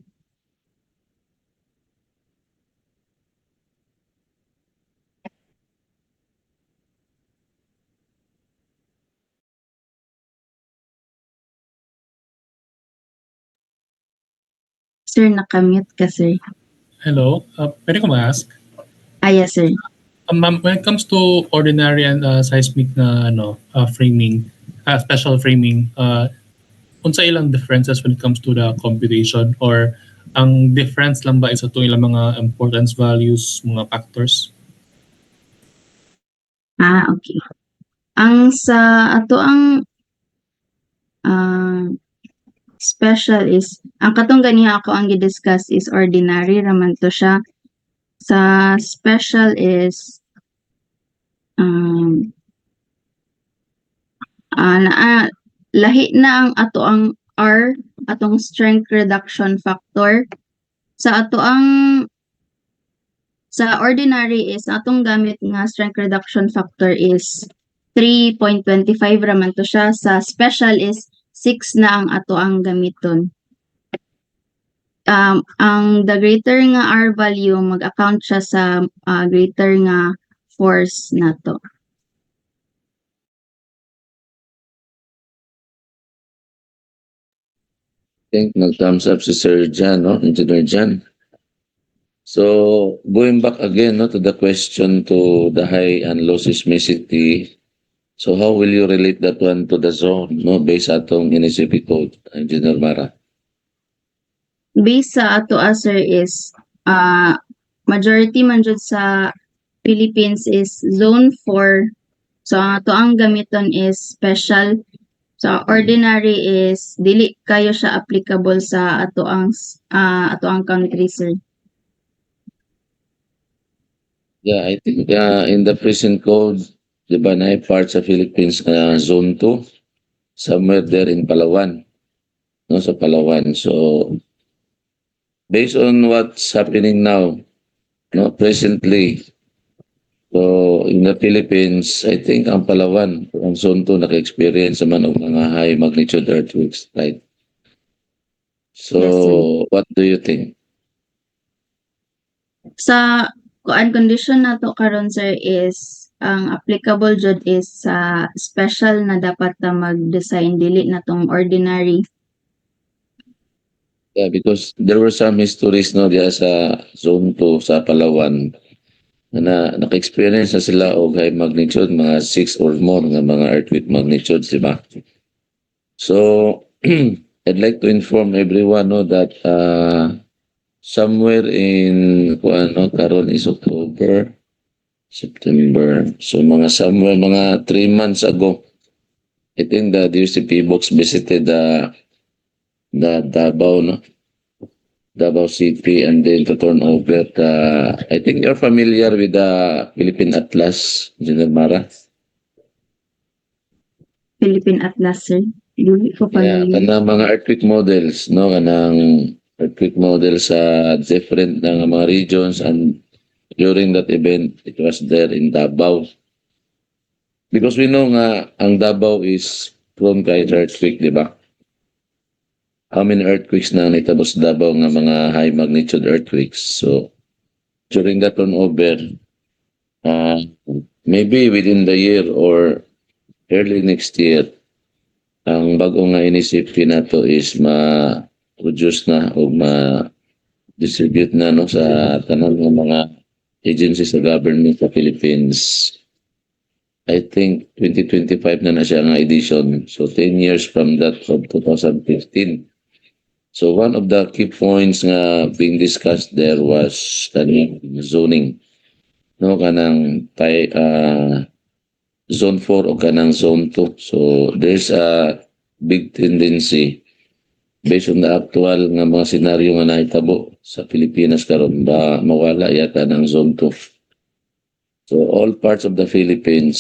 Speaker 3: Sir, nakamute ka, sir.
Speaker 7: Hello, pwede ko ma-ask?
Speaker 3: Yes, sir.
Speaker 7: Ma'am, when it comes to ordinary and seismic na framing, special framing, unsa ilang differences when it comes to the computation, or ang difference lang ba is itong ilang mga importance values, mga factors?
Speaker 3: Okay. Ang sa ato ang special is, ang katong ganiha ako ang gidiscuss is ordinary raman to siya. Sa special is lahi na ang ato ang R, atong strength reduction factor. Sa ordinary is atong gamit nga strength reduction factor is 3.25 raman to siya. Sa special is 6 na ang ato ang gamiton. Ang the greater nga R value, mag-account siya sa greater nga force nato.
Speaker 1: I think nag-thumbs up si Sir Jan, no? Engineer Jan. So, going back again, no, to the question to the high and low seismicity. So, how will you relate that one to the zone, no, based atong NSCP code, Engineer Mara?
Speaker 3: Based sa ato sir is majority man jud sa Philippines is zone 4. So ato ang gamiton is special. So ordinary is dili kayo siya applicable sa ato ang country, sir.
Speaker 1: Yeah, I think in the prison code, di ba na parts sa Philippines na zone 2, somewhere there in Palawan, no, sa Palawan. So, based on what's happening now, no, presently, so in the Philippines, I think ang Palawan, ang zone 2, naka-experience naman ng mga high magnitude earthquakes, right? So,
Speaker 3: Yes, sir.
Speaker 1: what do you think?
Speaker 3: Sa kuan condition nato karon, sir, is ang applicable jud is sa special na dapat na mag-design, dili na tong ordinary.
Speaker 1: Yeah, because there were some histories, no, diya sa zone 2 sa Palawan na naka-experience na sila og high magnitude, mga 6 or more nga mga earthquake magnitudes, di ba? So, I'd like to inform everyone, no, that somewhere in karon is October, September. So mga 3 months ago, I think the DUCP box visited the Davao, no? Davao City, and then to turn over I think you're familiar with the Philippine Atlas, Engineer Mara.
Speaker 3: Philippine Atlas, sir. Dili ko
Speaker 1: Yeah,
Speaker 3: pala.
Speaker 1: kanang mga earthquake models, no, kanang earthquake model sa different ng mga regions, and during that event, it was there in Davao. Because we know nga, ang Davao is prone kay earthquake, di ba? How many earthquakes na nitabo sa Davao nga mga high magnitude earthquakes? So, during that turnover, uh, maybe within the year or early next year, ang bagong nga inisipin na to is ma-produce na o ma-distribute na no, sa tanan ng mga agencies sa government sa Philippines. I think 2025 na siya nga edition. So 10 years from that of 2015. So one of the key points nga being discussed there was kanang zoning. No, kanang zone 4 o kanang zone 2. So there's a big tendency based on the actual nga mga senaryo nga nahitabo sa Pilipinas karon ba mawala yata ng zone 2. So all parts of the Philippines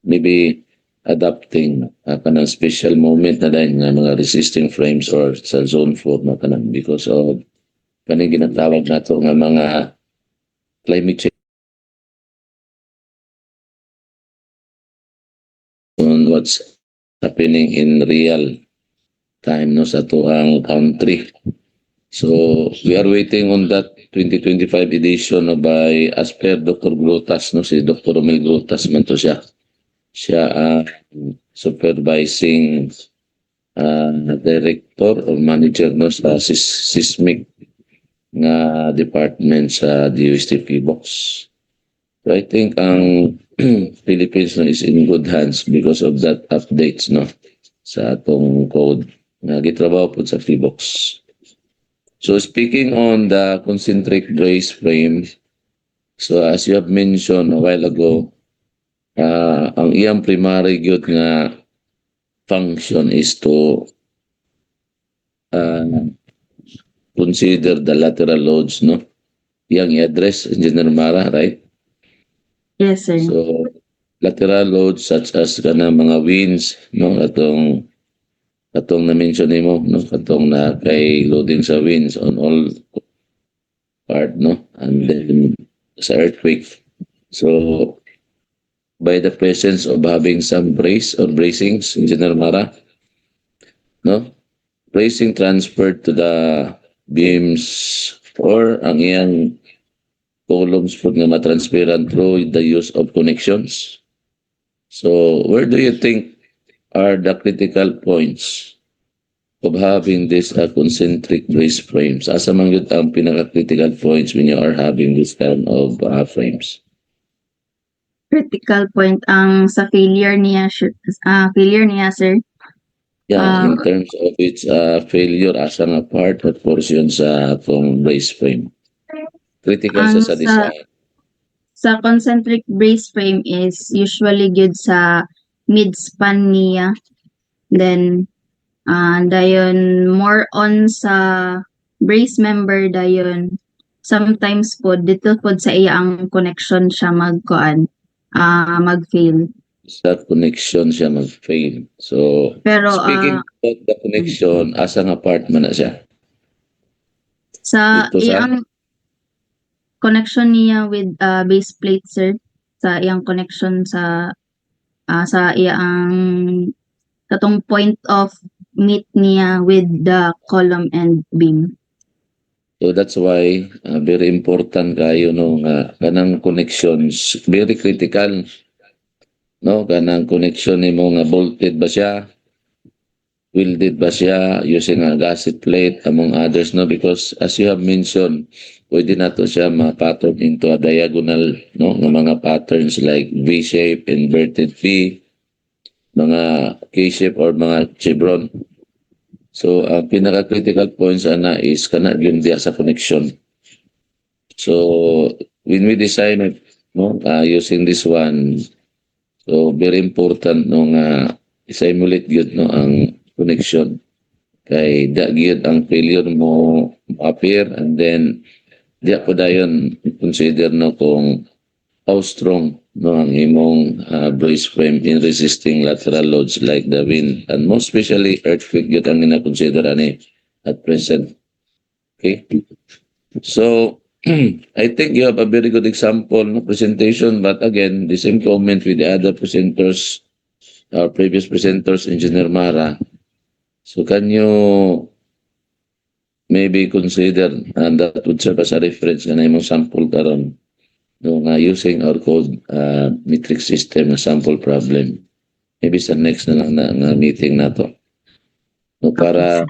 Speaker 1: maybe adapting kanang special moment na dahil nga mga resisting frames or sa zone 4 na kanang because of kaning ginatawag nato nga mga climate change on what's happening in real time no sa tuang country. So we are waiting on that 2025 edition no, by as per Dr. Grutas no, si Dr. Romel Grutas man to siya. Siya supervising director or manager no sa seismic nga department sa DOST PBOX. So I think ang Philippines no, is in good hands because of that updates no sa atong code nga gitrabaho po sa PBOX. So speaking on the concentric brace frame, so as you have mentioned a while ago, ang iyang primary gyud nga function is to consider the lateral loads, no? Iyang i-address, Engineer Mara, right?
Speaker 3: Yes, sir.
Speaker 1: So lateral loads such as kana mga winds, no? Katong na-mention nimo, no? Katong na kay loading sa winds on all part, no? And then sa earthquake. So by the presence of having some brace or bracings, Engineer Mara, no? Bracing transferred to the beams or ang iyang columns po nga matransparent through the use of connections. So where do you think are the critical points of having this concentric brace frames? Asa man yun ang pinaka-critical points when you are having this kind of frames?
Speaker 3: Critical point ang sa failure niya, sir.
Speaker 1: Yeah, in terms of its failure as a part or portion sa atong brace frame. Critical
Speaker 3: Ang
Speaker 1: sa design.
Speaker 3: Sa concentric brace frame is usually good sa mid-span niya. Then, dayon more on sa brace member dayon. Sometimes po, dito po sa iya ang connection siya mag-fail.
Speaker 1: Sa connection siya mag-fail. So,
Speaker 3: Pero
Speaker 1: speaking about the connection, asa nga part man na siya?
Speaker 3: sa
Speaker 1: Dito sa-
Speaker 3: iyang connection niya with base plate, sir, sa iyang connection sa iyang katong point of meet niya with the column and beam.
Speaker 1: So that's why very important kayo no nga kanang connections very critical no kanang connection nimo nga bolted ba siya, welded ba siya using a gasket plate among others no, because as you have mentioned pwede na to siya ma-pattern into a diagonal no nga mga patterns like V shape, inverted V, mga K shape or mga chevron. So, ang pinaka-critical points ana is kana yun diya sa connection. So, when we design it, no, using this one, so very important no nga i-simulate gyud no ang connection. Kay da gyud ang failure mo appear and then diya po dayon consider no kung how strong no ang imong brace frame in resisting lateral loads like the wind and most especially earthquake yun ang gina-consider ani at present. Okay? So, I think you have a very good example no presentation, but again, the same comment with the other presenters, our previous presenters, Engineer Mara. So, can you maybe consider that would serve as a reference na imong sample karon no, using our code metric system na sample problem. Maybe sa next na lang na meeting na to. No, para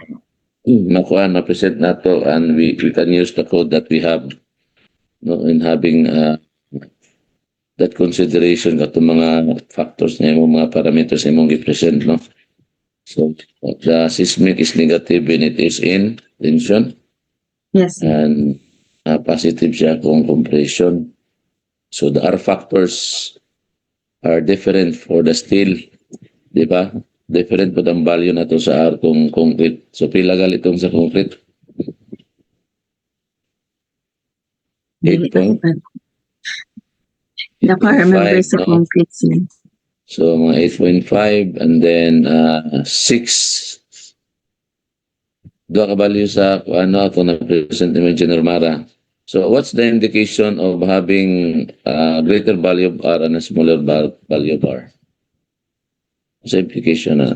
Speaker 1: makuha na present na to and we can use the code that we have no, in having that consideration kato mga factors na yung mga parameters na imong i-present. No? So, the seismic is negative when it is in tension
Speaker 3: Yes, sir.
Speaker 1: and positive siya kung compression. So, the R factors are different for the steel. Di ba? Different po ang value na to sa R kung concrete. So, pila gal itong sa concrete? 8 point.
Speaker 3: Hindi ako remember sa
Speaker 1: no?
Speaker 3: concrete, sir.
Speaker 1: So, mga 8.5 and then 6. Dua ka value sa ano ako na-present ni Engineer Mara. So, what's the indication of having a greater value of R and a smaller value of R? Sa implication na.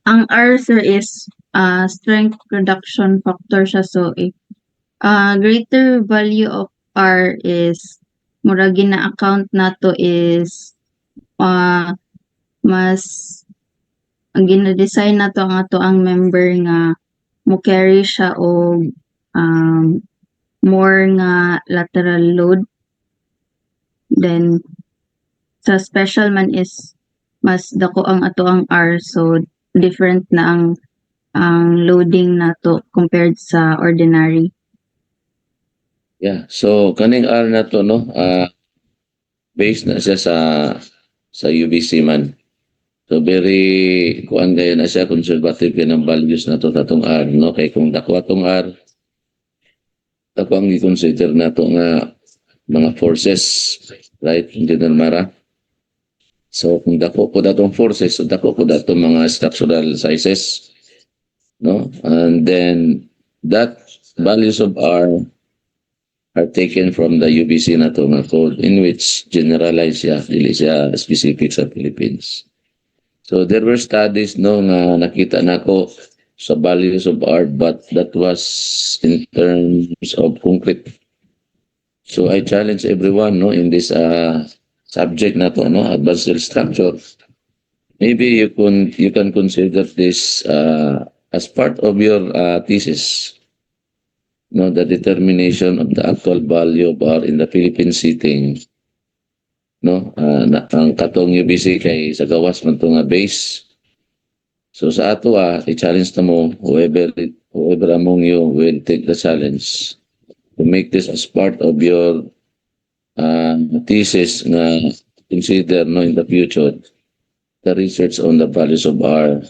Speaker 3: Ang R, sir, is strength reduction factor siya. So, if greater value of R is murag gina-account nato is mas ang gina-design nato ang ato ang member nga mo carry siya o more nga lateral load. Then sa special man is mas dako ang ato ang R, so different na ang loading nato compared sa ordinary.
Speaker 1: Yeah. So, kaning R na to, no? Based na siya sa UBC man. So, very, kuan gaya na siya, conservative yan ang values na to tatong R, no? Kaya kung dako atong R, dako ang i-consider na to nga mga forces, right? Engineer Mara? So, kung dako po datong forces, so dako po datong mga structural sizes, no? And then, that values of R are taken from the UBC na to nga code in which generalize siya, dili siya specific sa Philippines. So there were studies no nga nakita nako sa values of R but that was in terms of concrete. So I challenge everyone no in this subject na to no advanced steel structure. Maybe you can consider this as part of your thesis. No, the determination of the actual value of R in the Philippine setting. No, ang katong UBC kay sa gawas man to nga base. So sa ato i-challenge na mo whoever among you will take the challenge to make this as part of your thesis na consider no in the future the research on the values of R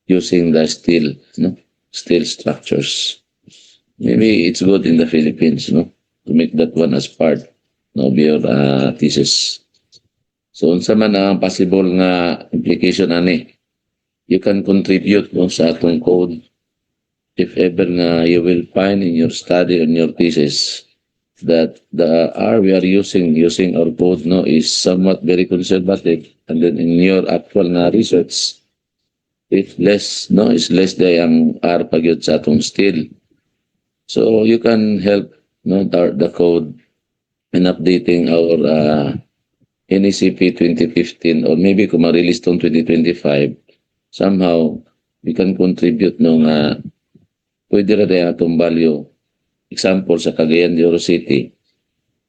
Speaker 1: using the steel structures. Maybe it's good in the Philippines, no, to make that one as part of your thesis. So, unsa man ang possible nga implication ani, you can contribute no, sa atong code if ever nga you will find in your study on your thesis that the R we are using our code no is somewhat very conservative and then in your actual na research it's less day ang R pagyud sa atong steel. So you can help no the code in updating our NECP 2015 or maybe kung ma-release tong 2025 somehow we can contribute no nga pwede ra day atong value. Example sa Cagayan de Oro City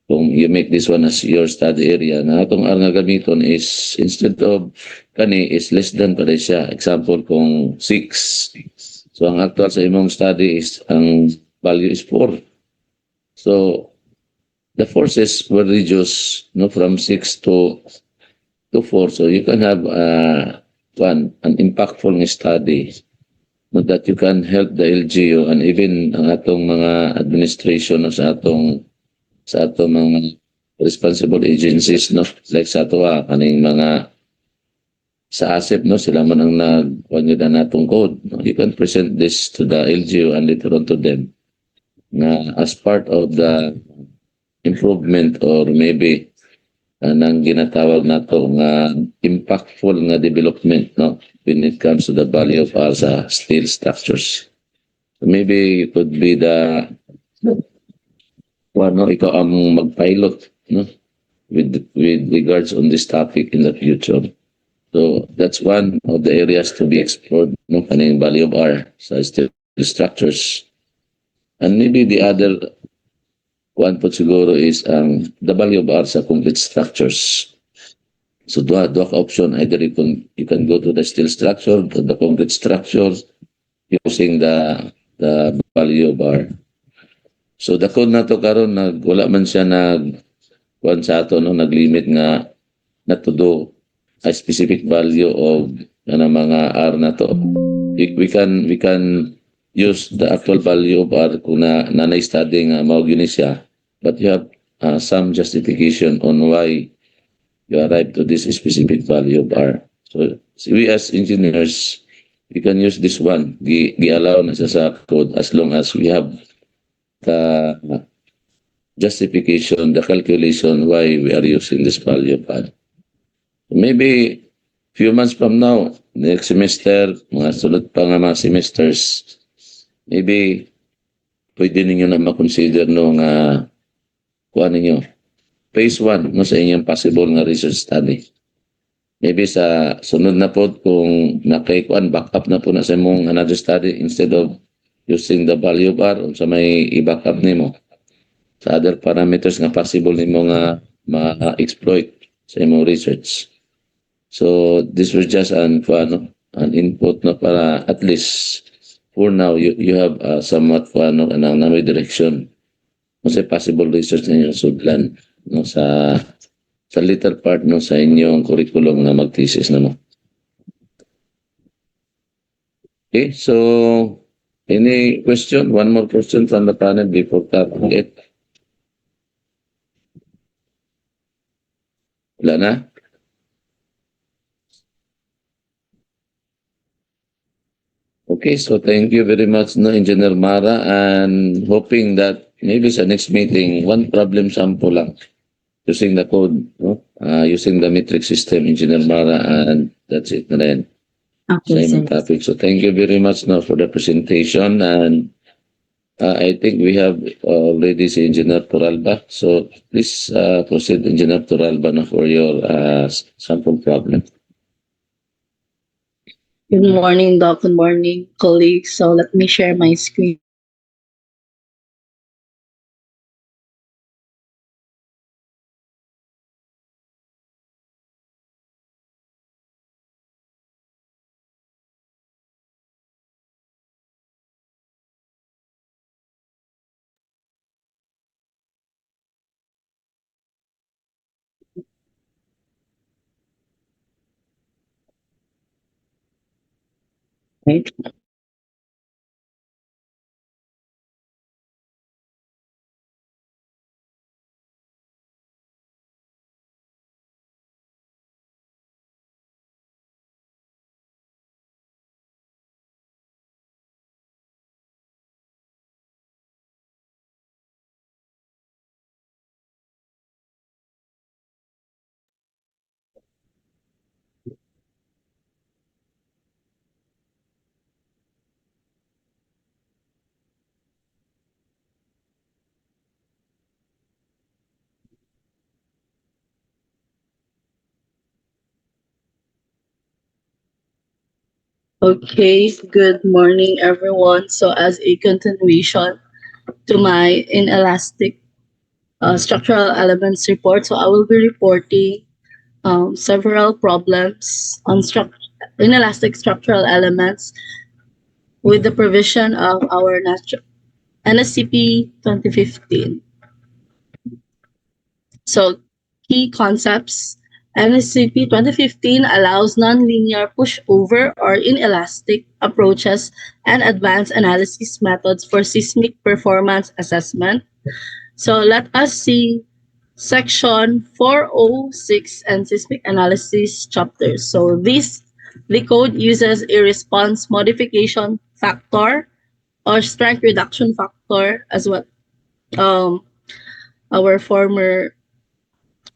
Speaker 1: kung you make this one as your study area na atong R nga gamiton is instead of kani is less than pa rin siya. Example kung 6. So ang actual sa imong study is ang value is 4. So the forces were reduced no from 6 to 4. So you can have an impactful study no, that you can help the LGU and even ang atong mga administration no, sa atong mga responsible agencies, no, like sa tuwa kaning mga sa ASEP, no, sila man ang nagpangita natong code, no? You can present this to the LGU and later on to them na as part of the improvement or maybe nang ginatawag nato nga impactful nga development, no, when it comes to the value of our steel structures. So maybe you could be the ikaw ang mag-pilot, no, with regards on this topic in the future. So that's one of the areas to be explored, no, kaning value of R sa steel structures. And maybe the other one po siguro is the value of R sa concrete structures. So duha ka option, either you can go to the steel structure, to the concrete structure, using the value of R. So the code na to karon wala man siya kuan sa ato, no, naglimit nga na to do a specific value of mga R na to. We can use the actual value of R kung na-study nga mao gyud siya, but you have some justification on why you arrive to this specific value of R. So we as engineers, we can use this one, gi-allow na sa code as long as we have the justification, the calculation why we are using this value of R. Maybe few months from now, next semester, mga sulod pa nga mga semesters, maybe pwede ninyo na makonsider no nga kuha ninyo phase 1 no, sa inyong possible nga research study. Maybe sa sunod na po kung nakikuan, backup na po na sa mong another study instead of using the value of R sa may i-backup nimo sa other parameters nga possible nimo nga ma-exploit sa imong research. So this was just an input, no, para at least for now you have somewhat na may direction sa possible research na inyong sudlan, no, sa later part, no, sa inyong curriculum na mag-thesis na mo. Okay, so any question? One more question from the panel before cutting it. Wala na? Okay, so thank you very much, no, Engineer Mara, and hoping that maybe sa next meeting, one problem sample lang using the code, no, using the metric system, Engineer Mara, and that's it na rin.
Speaker 3: Okay, sir.
Speaker 1: Same topic. So thank you very much, no, for the presentation, and I think we have already si Engineer Turalba. So please proceed, Engineer Turalba, no, for your sample problem.
Speaker 8: Good morning, Doc. Good morning, colleagues. So let me share my screen. Right. Okay, good morning, everyone. So as a continuation to my inelastic structural elements report, so I will be reporting several problems on inelastic structural elements with the provision of our NSCP 2015. So key concepts. NSCP 2015 allows nonlinear pushover or inelastic approaches and advanced analysis methods for seismic performance assessment. So let us see Section 406 and seismic analysis chapters. So the code uses a response modification factor or strength reduction factor, as what our former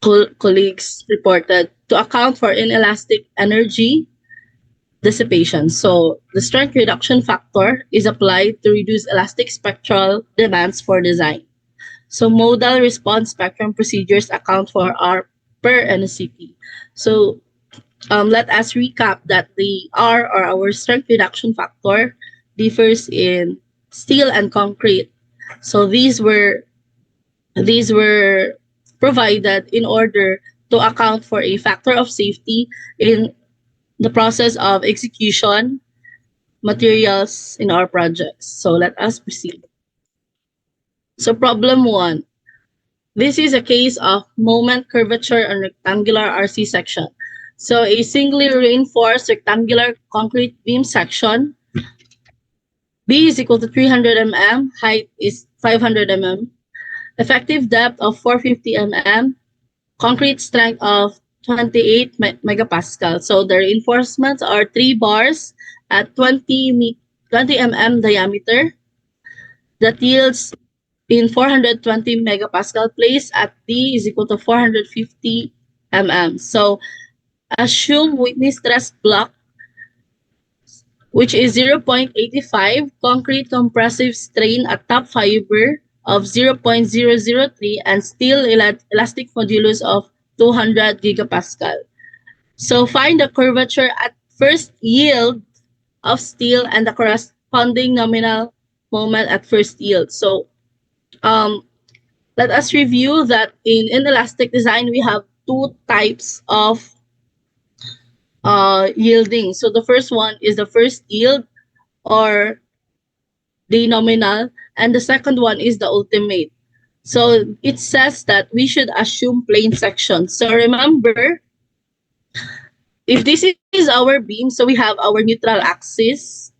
Speaker 8: colleagues reported, to account for inelastic energy dissipation. So the strength reduction factor is applied to reduce elastic spectral demands for design. So modal response spectrum procedures account for R per NSCP. So let us recap that the R, or our strength reduction factor, differs in steel and concrete. So these were provided in order to account for a factor of safety in the process of execution materials in our projects. So let us proceed. So problem 1. This is a case of moment curvature on rectangular RC section. So a singly reinforced rectangular concrete beam section. B is equal to 300 mm, height is 500 mm, effective depth of 450 mm, concrete strength of 28 megapascal. So the reinforcements are 3 bars at 20 mm diameter. That yields in 420 megapascal place at D is equal to 450 mm. So assume Whitney stress block, which is 0.85, concrete compressive strain at top fiber of 0.003, and steel elastic modulus of 200 gigapascal. So find the curvature at first yield of steel and the corresponding nominal moment at first yield. So let us review that in inelastic design, we have 2 types of yielding. So the first one is the first yield, or the nominal, and the second one is the ultimate. So it says that we should assume plane section. So remember, if this is our beam, so we have our neutral axis,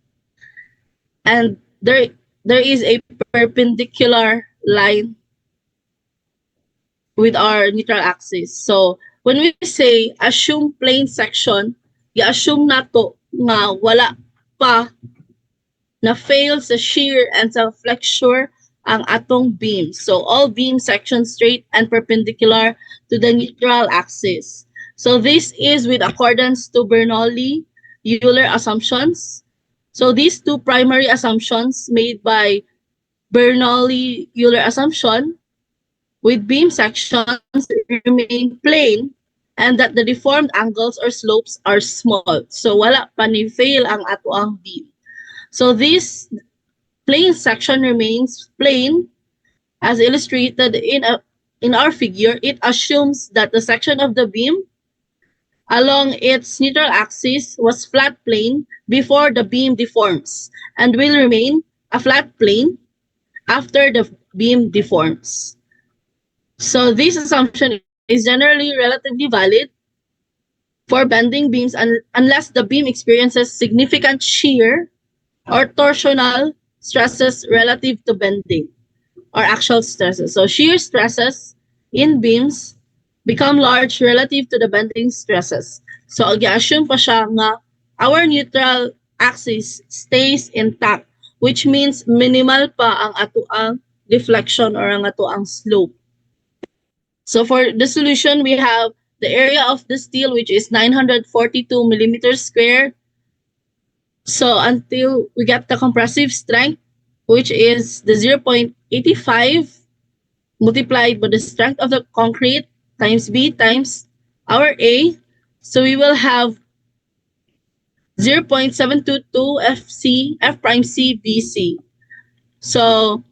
Speaker 8: and there is a perpendicular line with our neutral axis. So when we say assume plane section, i-assume na to nga wala pa na fail sa shear and sa flexure ang atong beam. So all beam sections straight and perpendicular to the neutral axis. So this is with accordance to Bernoulli-Euler assumptions. So these 2 primary assumptions made by Bernoulli-Euler assumption with beam sections remain plane and that the deformed angles or slopes are small. So wala pa ni fail ang ato ang beam. So this plane section remains plane as illustrated in our figure. It assumes that the section of the beam along its neutral axis was flat plane before the beam deforms and will remain a flat plane after the beam deforms. So this assumption is generally relatively valid for bending beams unless the beam experiences significant shear or torsional stresses relative to bending or actual stresses. So shear stresses in beams become large relative to the bending stresses. So ag-assume pa siya nga our neutral axis stays intact, which means minimal pa ang atoang deflection or ang atoang slope. So for the solution, we have the area of the steel, which is 942 millimeters square. So until we get the compressive strength, which is the 0.85 multiplied by the strength of the concrete times B times our A. So we will have 0.722 F prime C BC. So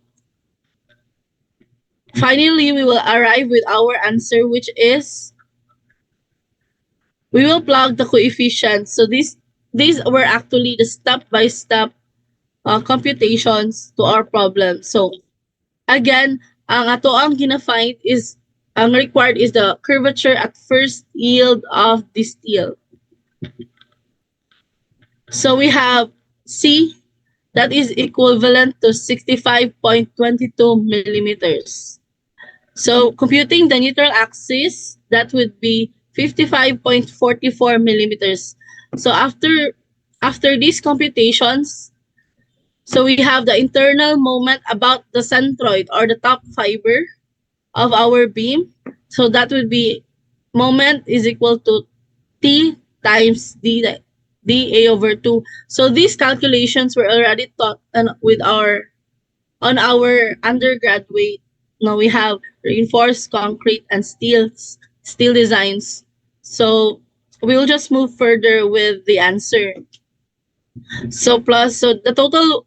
Speaker 8: finally, we will arrive with our answer, which is we will plug the coefficients. So these were actually the step-by-step computations to our problem. So again, ang ato ang gina-find is ang required is the curvature at first yield of the steel. So we have C, that is equivalent to 65.22 millimeters. So computing the neutral axis, that would be 55.44 millimeters. So after these computations, so we have the internal moment about the centroid or the top fiber of our beam. So that would be moment is equal to T times dA over 2. So these calculations were already taught on our undergraduate. Now we have reinforced concrete and steel designs. So we'll just move further with the answer. So the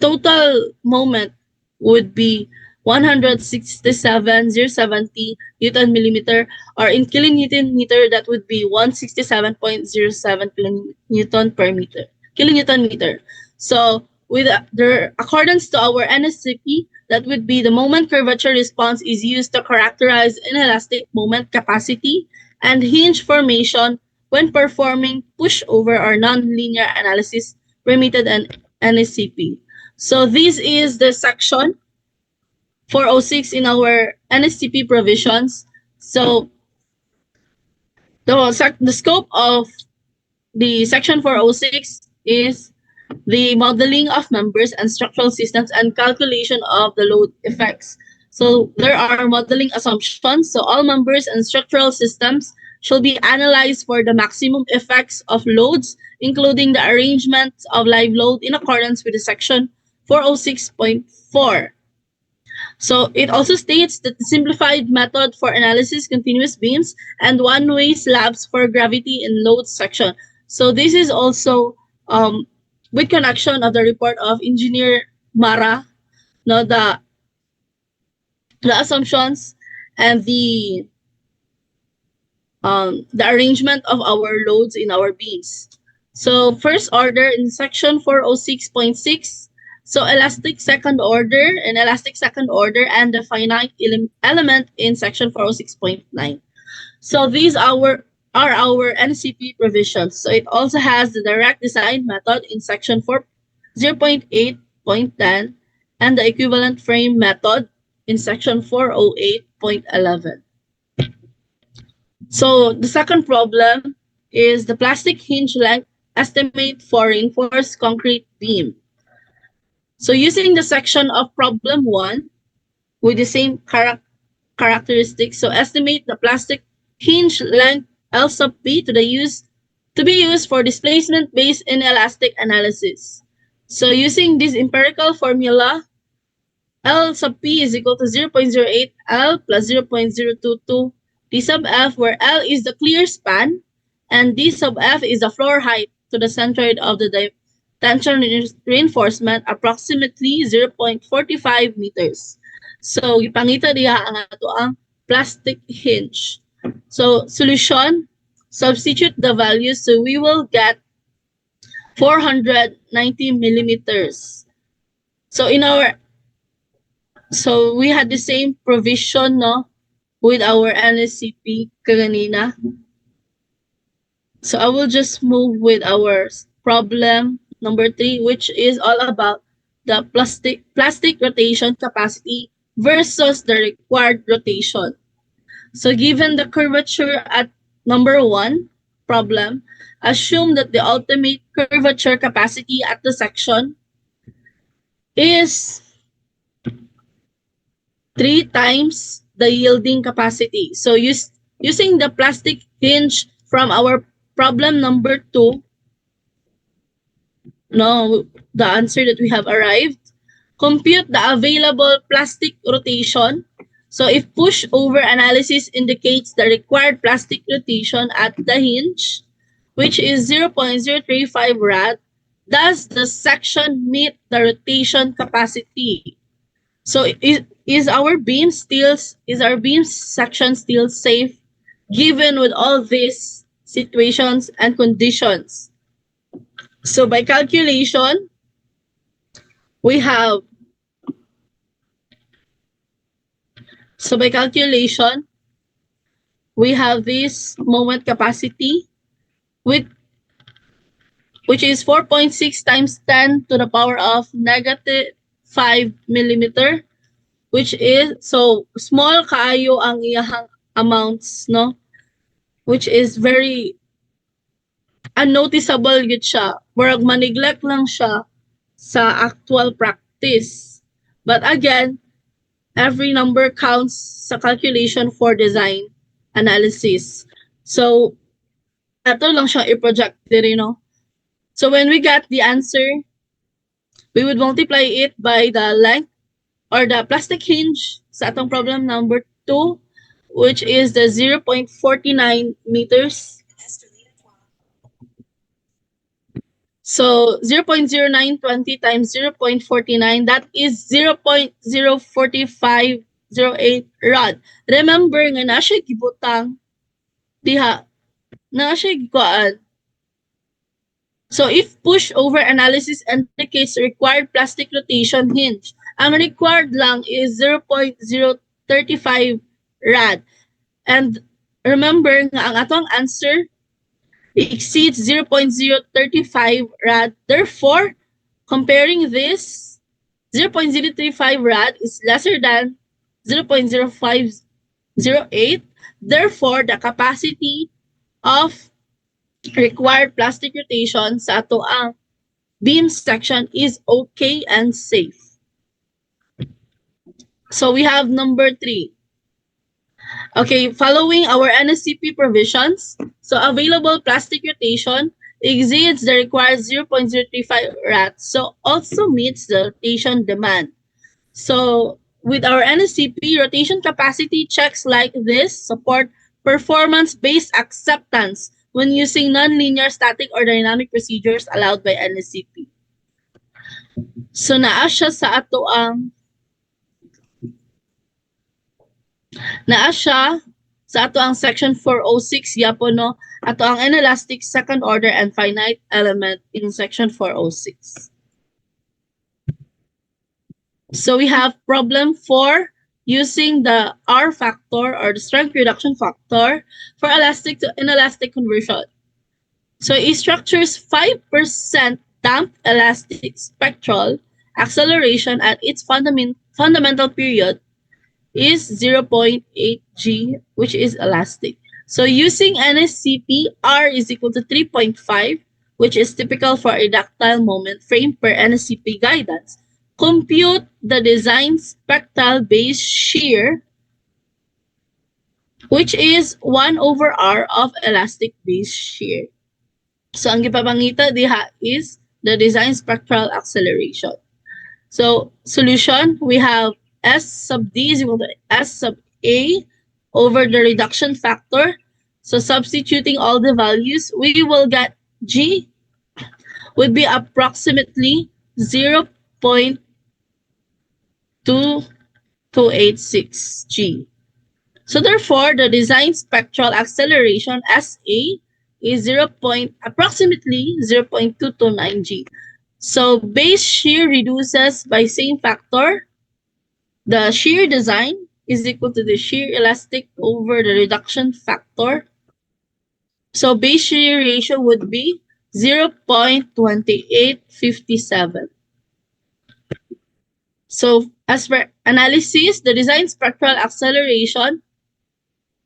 Speaker 8: total moment would be 167,070 Newton millimeter, or in kilonewton meter, that would be 167.07 kilonewton per meter, kilonewton meter. So with the accordance to our NSCP, that would be the moment curvature response is used to characterize inelastic moment capacity and hinge formation when performing pushover or nonlinear analysis permitted an NSCP. So this is the section 406 in our NSCP provisions. So the scope of the section 406 is the modeling of members and structural systems and calculation of the load effects. So there are modeling assumptions. So all members and structural systems shall be analyzed for the maximum effects of loads, including the arrangement of live load in accordance with the section 406.4. So it also states that the simplified method for analysis continuous beams and one-way slabs for gravity in load section. So this is also with connection of the report of Engineer Mara, no, the assumptions and the arrangement of our loads in our beams. So first order in section 406.6, so elastic second order and the finite element in section 406.9. So these are our NCP provisions. So it also has the direct design method in section 0.8.10 and the equivalent frame method in section 408.11. So the second problem is the plastic hinge length estimate for reinforced concrete beam. So using the section of problem 1 with the same characteristics, so estimate the plastic hinge length L sub P to be used for displacement-based inelastic analysis. So using this empirical formula, L sub P is equal to 0.08 L plus 0.022 D sub F, where L is the clear span and D sub F is the floor height to the centroid of the tension reinforcement, approximately 0.45 meters. So ipangita diha ang ato ang plastic hinge. So solution, substitute the values, so we will get 490 millimeters. So we had the same provision, no, with our NSCP kanina. So I will just move with our problem number 3, which is all about the plastic rotation capacity versus the required rotation. So given the curvature at number 1 problem, assume that the ultimate curvature capacity at the section is 3 times the yielding capacity. So using the plastic hinge from our problem number 2, no, the answer that we have arrived, compute the available plastic rotation. So if pushover analysis indicates the required plastic rotation at the hinge, which is 0.035 rad, does the section meet the rotation capacity? So is our beam section still safe given with all these situations and conditions? So by calculation, we have this moment capacity which is 4.6 times 10 to the power of negative 5 millimeter. which is, so small kaayo ang iyahang amounts, no? Which is very unnoticeable yun siya. Murag ma-neglect lang siya sa actual practice. But again, every number counts sa calculation for design analysis. So, ato lang siya i-project diri, no? So, when we get the answer, we would multiply it by the length or the plastic hinge sa atong problem number 2, which is the 0.49 meters. So 0.0920 times 0.49, that is 0.04508 rod. Remember nga na siya gibutang diha, na siya gikuan. So if push over analysis indicates required plastic rotation hinge, ang required lang is 0.035 rad. And remember nga ang atong answer exceeds 0.035 rad. Therefore, comparing this, 0.035 rad is lesser than 0.0508. Therefore, the capacity of required plastic rotation sa ato ang beam section is okay and safe. So we have number 3. Okay, following our NSCP provisions, so available plastic rotation exceeds the required 0.035 rad, so also meets the rotation demand. So with our NSCP, rotation capacity checks like this support performance-based acceptance when using nonlinear static or dynamic procedures allowed by NSCP. So naa siya sa ato ang section 406 yapo, no, ato ang inelastic second order and finite element in section 406. So we have problem 4 using the R factor or the strength reduction factor for elastic to inelastic conversion. So a structure's 5% damp elastic spectral acceleration at its fundamental period is 0.8 g, which is elastic. So using NSCP, R is equal to 3.5, which is typical for a ductile moment frame per NSCP guidance. Compute the design spectral base shear, which is 1 over R of elastic base shear. So ang gipapangita diha is the design spectral acceleration. So solution, we have S sub D is equal to S sub A over the reduction factor. So substituting all the values, we will get G would be approximately 0.2286 G. So therefore, the design spectral acceleration SA is approximately 0.229 G. So base shear reduces by same factor. The shear design is equal to the shear elastic over the reduction factor. So base shear ratio would be 0.2857. So as per analysis, the design spectral acceleration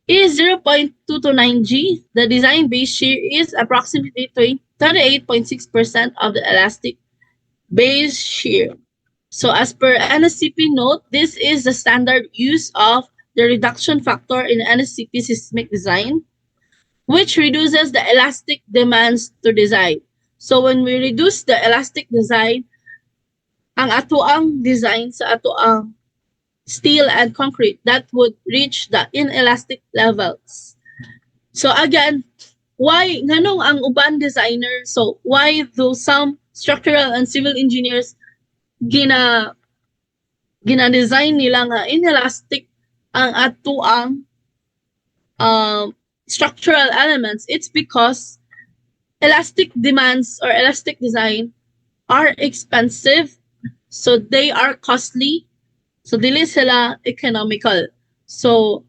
Speaker 8: is 0.229 G. The design base shear is approximately 38.6% of the elastic base shear. So as per NSCP note, this is the standard use of the reduction factor in NSCP seismic design, which reduces the elastic demands to design. So when we reduce the elastic design, ang atoang design sa atoang steel and concrete, that would reach the inelastic levels. So again, why nganong ang uban designer, so why do some structural and civil engineers gina-design nila nga inelastic ang atoang structural elements? It's because elastic demands or elastic design are expensive, so they are costly, so dili sila economical. So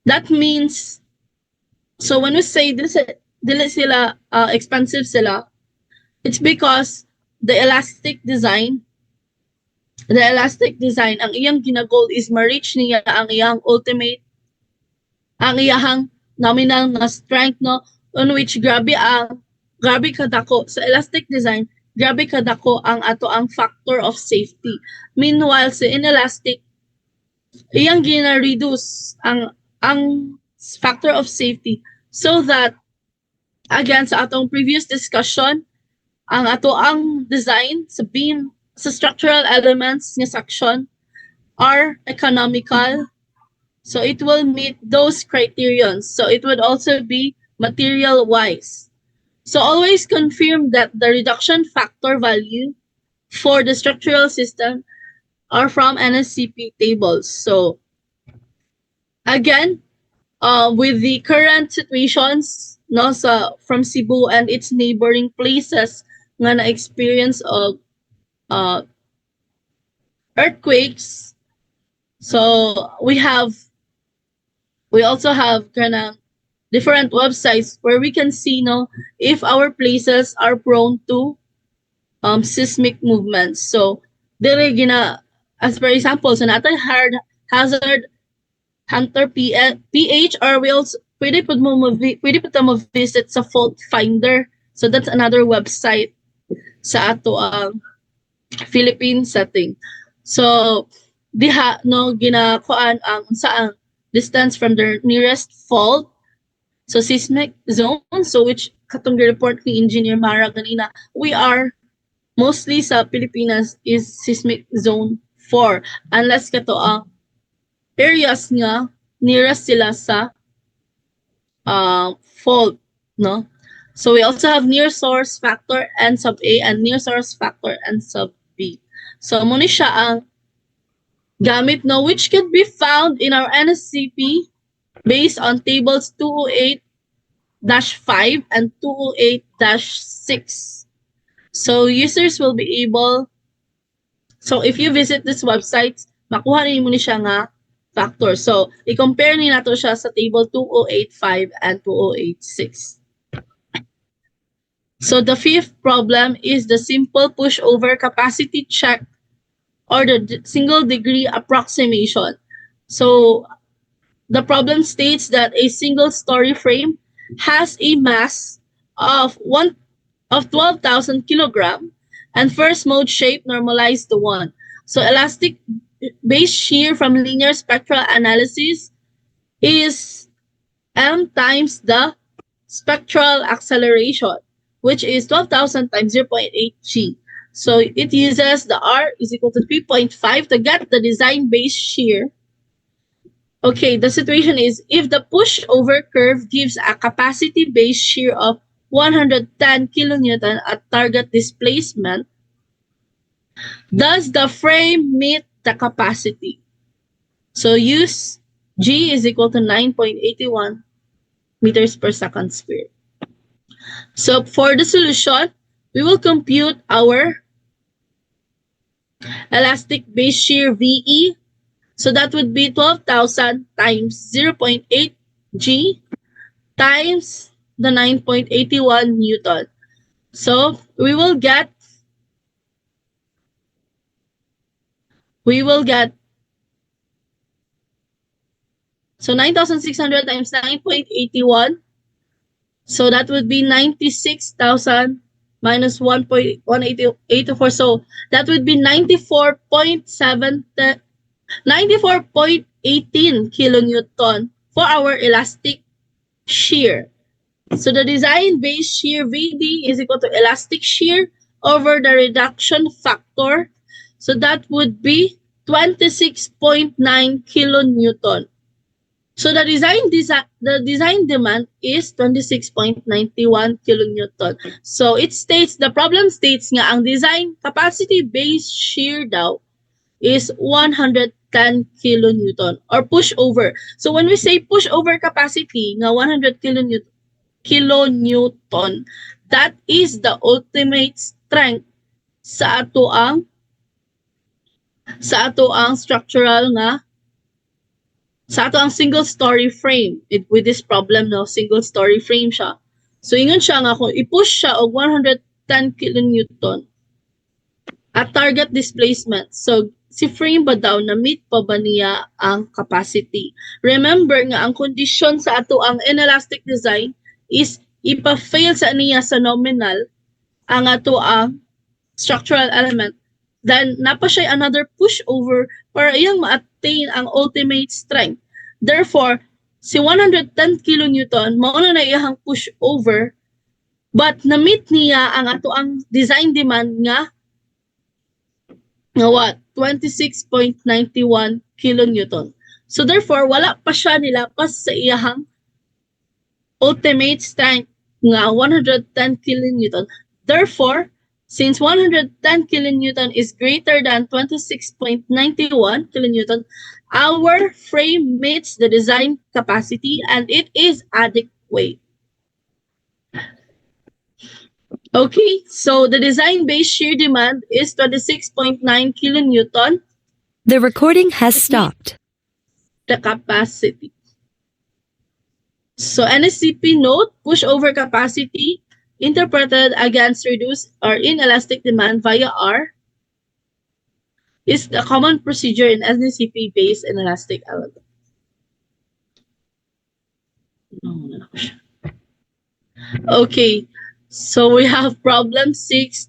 Speaker 8: that means, so when we say dili sila expensive sila, it's because the elastic design the elastic design, ang iyang ginagol is ma-reach niya ang iyang ultimate, ang iyang nominal na strength, no, on which grabe kadako sa elastic design, grabe kadako ang ato ang factor of safety. Meanwhile sa inelastic, iyang gina-reduce ang factor of safety so that again sa atong previous discussion, ang ato ang design sa beam sa structural elements nga section are economical, so it will meet those criterions. So it would also be material wise. So always confirm that the reduction factor value for the structural system are from NSCP tables. So again, with the current situations, no, from Cebu and its neighboring places nga na experience of earthquakes, so we also have kind of different websites where we can see, no, if our places are prone to seismic movements. So dire gina, as for example, sa natay hazard hunter PH, or we also pwede po mo visit sa fault finder. So that's another website sa ato Philippine setting. So diha no ginakuan ang saang distance from the nearest fault, so seismic zone, so which katong report ni Engineer Mara kanina, we are mostly sa Pilipinas is seismic zone 4 unless kato ang areas nga nearest sila sa fault, no. So we also have near source factor N sub A and near source factor N sub B. So muna siya ang gamit, no, which can be found in our NSCP based on tables 208-5 and 208-6. So users will be able, so if you visit this website, makuha rin mo ni siya nga factor. So i-compare ni nato siya sa table 208-5 and 208-6. So the fifth problem is the simple pushover capacity check or the single degree approximation. So the problem states that a single story frame has a mass of 12,000 kilogram and first mode shape normalized to 1. So elastic base shear from linear spectral analysis is m times the spectral acceleration, which is 12,000 times 0.8 g. So it uses the R is equal to 3.5 to get the design base shear. Okay, the situation is if the pushover curve gives a capacity base shear of 110 kilonewton at target displacement, does the frame meet the capacity? So use G is equal to 9.81 meters per second squared. So for the solution, we will compute our elastic base shear VE. So that would be 12,000 times 0.8 G times the 9.81 Newton. So we will get so 9,600 times 9.81. So that would be 96,000 minus 1.184. So that would be 94.18 kilonewton for our elastic shear. So the design base shear VD is equal to elastic shear over the reduction factor. So that would be 26.9 kilonewton. So the design demand is 26.91 kilonewton. So it states, the problem states nga ang design capacity base shear daw is 110 kilonewton or pushover. So when we say pushover capacity nga 100 kilonewton, that is the ultimate strength sa ato ang structural nga sa ato ang single story frame. With this problem, no, single story frame siya. So ingon siya nga kung i-push siya og 110 kilonewton at target displacement. So, si frame ba daw, na-meet pa ba niya ang capacity? Remember nga, ang kondisyon sa ato ang inelastic design is ipa-fail sa niya sa nominal ang ato ang structural element. Then, napa siya another pushover para iyang ma-attain ang ultimate strength. Therefore, si 110 kilonewton, mauna na iyang pushover, but na-meet niya ang ato ang design demand nga what? 26.91 kilonewton. So therefore, wala pa siya nilapas sa iyang ultimate strength nga 110 kilonewton. Therefore, since 110 kilonewton is greater than 26.91 kilonewton, our frame meets the design capacity and it is adequate. Okay, so the design-based shear demand is 26.9 kilonewton,
Speaker 6: The recording has stopped.
Speaker 8: the capacity. So NSCP note, pushover capacity interpreted against reduced or inelastic demand via R is the common procedure in NSCP-based inelastic element. Okay, so we have problem 6.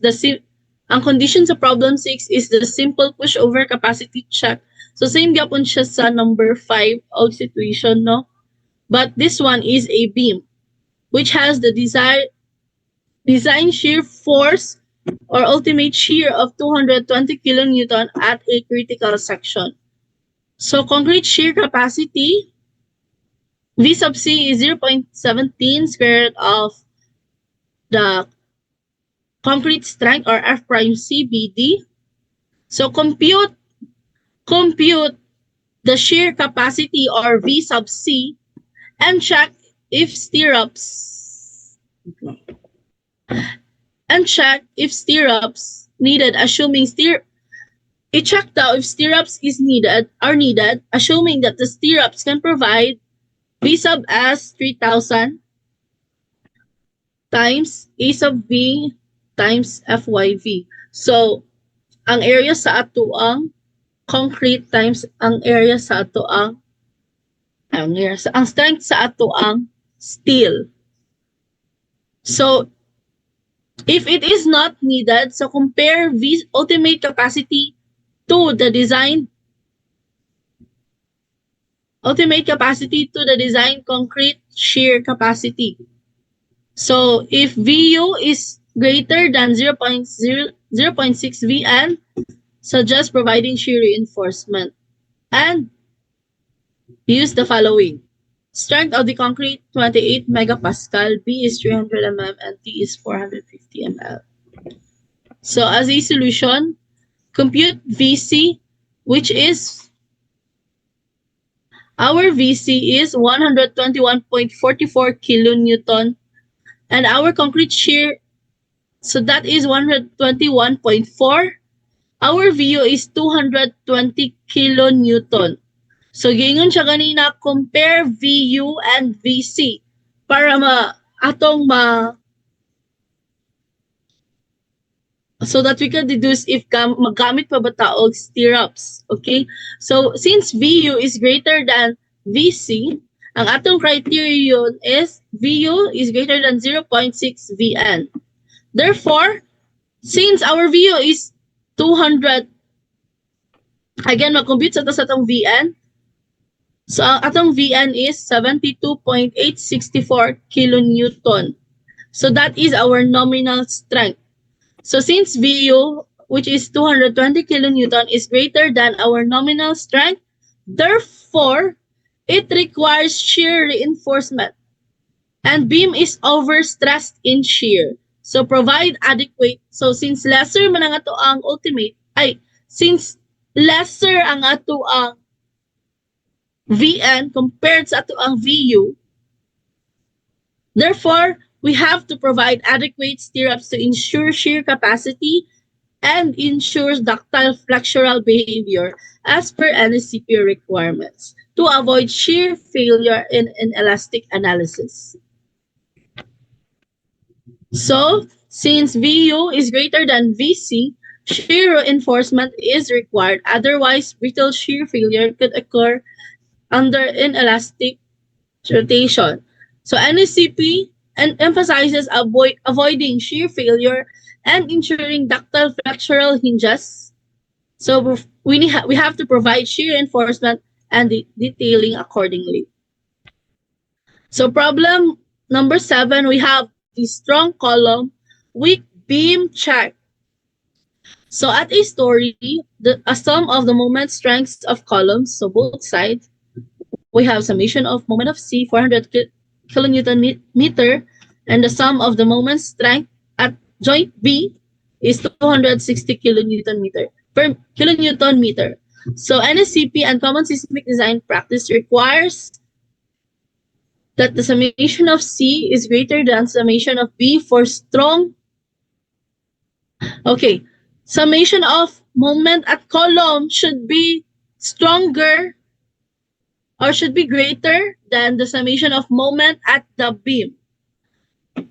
Speaker 8: Ang condition sa problem 6 is the simple pushover capacity check. So same gyapon siya sa number 5 og situation, no? But this one is a beam which has the design shear force or ultimate shear of 220 kilonewton at a critical section. So concrete shear capacity V sub C is 0.17 square root of the concrete strength or F prime CBD. So compute the shear capacity or V sub C and check if stirrups needed, assuming i-check daw if stirrups are needed, assuming that the stirrups can provide V sub S 3,000 times A sub V times FYV. So, ang area sa ato ang concrete times ang area sa ato ang strength sa ato ang steel. So, if it is not needed, so compare V ultimate capacity to the design concrete shear capacity. So if VU is greater than 0.6 VN, suggest providing shear reinforcement and use the following. Strength of the concrete 28 megapascal, B is 300 mm and T is 450 ml. So as a solution, compute VC, which is our VC is 121.44 kilonewton and our concrete shear, so that is 121.4. Our VU is 220 kilonewton. So gingon siya ganina, compare VU and VC para so that we can deduce if magamit pa ba taog stirrups. Okay? So, since VU is greater than VC, ang atong criterion is VU is greater than 0.6 VN. Therefore, since our VU is 200, again, mag-compute sa atong VN. So, ang atong VN is 72.864 kilonewton. So, that is our nominal strength. So since VU, which is 220 kilonewton, is greater than our nominal strength, therefore, it requires shear reinforcement. And beam is overstressed in shear. So provide adequate. So since lesser man ang ato ang since lesser ang ato ang VN compared sa ato ang VU, therefore, we have to provide adequate stirrups to ensure shear capacity and ensures ductile flexural behavior as per NSCP requirements to avoid shear failure in elastic analysis. So, since VU is greater than VC, shear reinforcement is required. Otherwise, brittle shear failure could occur under inelastic rotation. So NSCP emphasizes avoiding shear failure and ensuring ductile flexural hinges. So we have to provide shear reinforcement and detailing accordingly. So problem number 7, we have the strong column, weak beam check. So at a story, a sum of the moment strengths of columns, so both sides, we have summation of moment of C, 400 kilonewton meter, and the sum of the moment strength at joint B is 260 kilonewton meter per kilonewton meter. So NSCP and common seismic design practice requires that the summation of C is greater than summation of B for strong. Okay, summation of moment at column should be stronger or should be greater than the summation of moment at the beam.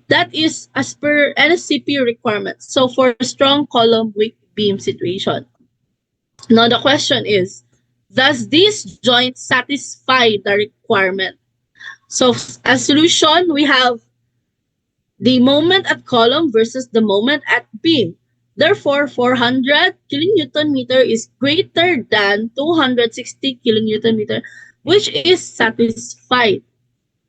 Speaker 8: That is as per NSCP requirements. So for strong column, weak beam situation. Now the question is, does this joint satisfy the requirement? So as solution, we have the moment at column versus the moment at beam. Therefore, 400 kilonewton meter is greater than 260 kilonewton meter, which is satisfied.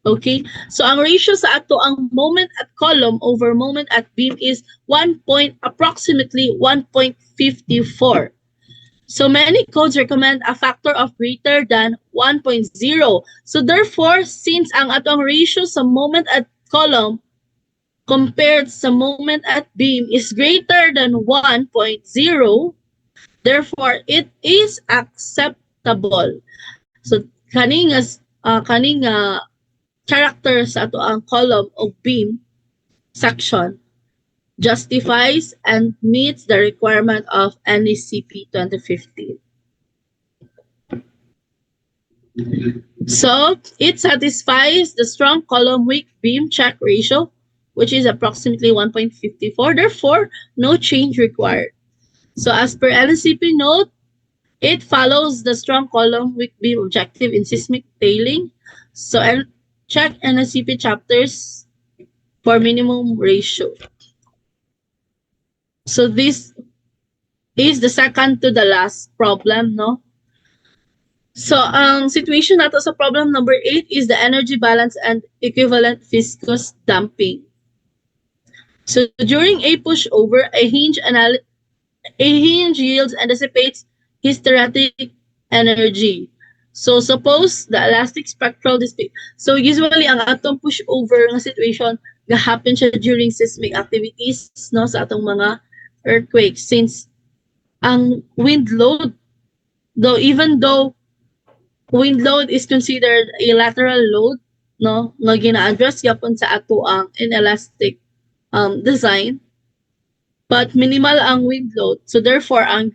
Speaker 8: Okay? So ang ratio sa ato ang moment at column over moment at beam is approximately 1.54. So many codes recommend a factor of greater than 1.0. So therefore, since ang atong ratio sa moment at column compared sa moment at beam is greater than 1.0, therefore it is acceptable. So kaning character sa ato ang column o beam section justifies and meets the requirement of NSCP 2015. So it satisfies the strong column weak beam check ratio, which is approximately 1.54. Therefore, no change required. So as per NSCP note, it follows the strong column weak beam objective in seismic tailing. So check NSCP chapters for minimum ratio. So this is the second to the last problem, no? So ang situation nato sa problem number 8 is the energy balance and equivalent viscous damping. So during a pushover, a hinge yields and dissipates hysteretic energy. So suppose the elastic spectral dissipate. So usually ang atong pushover nga situation ga-happen siya during seismic activities, no, sa atong mga earthquakes, since ang wind load, even though wind load is considered a lateral load, no, nga gina-address yapon sa ato ang inelastic design, but minimal ang wind load. So therefore, ang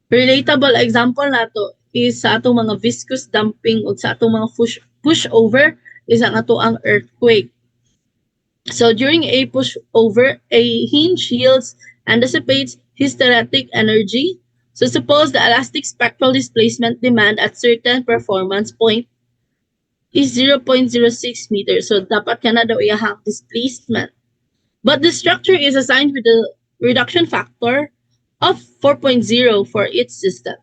Speaker 8: relatable example nato is sa atong mga viscous damping o sa atong mga pushover is ang ato ang earthquake. So during a pushover, a hinge yields and dissipates hysteretic energy. So suppose the elastic spectral displacement demand at certain performance point is 0.06 meters. So dapat ka na daw iyahang displacement. But the structure is assigned with a reduction factor of 4.0 for its system.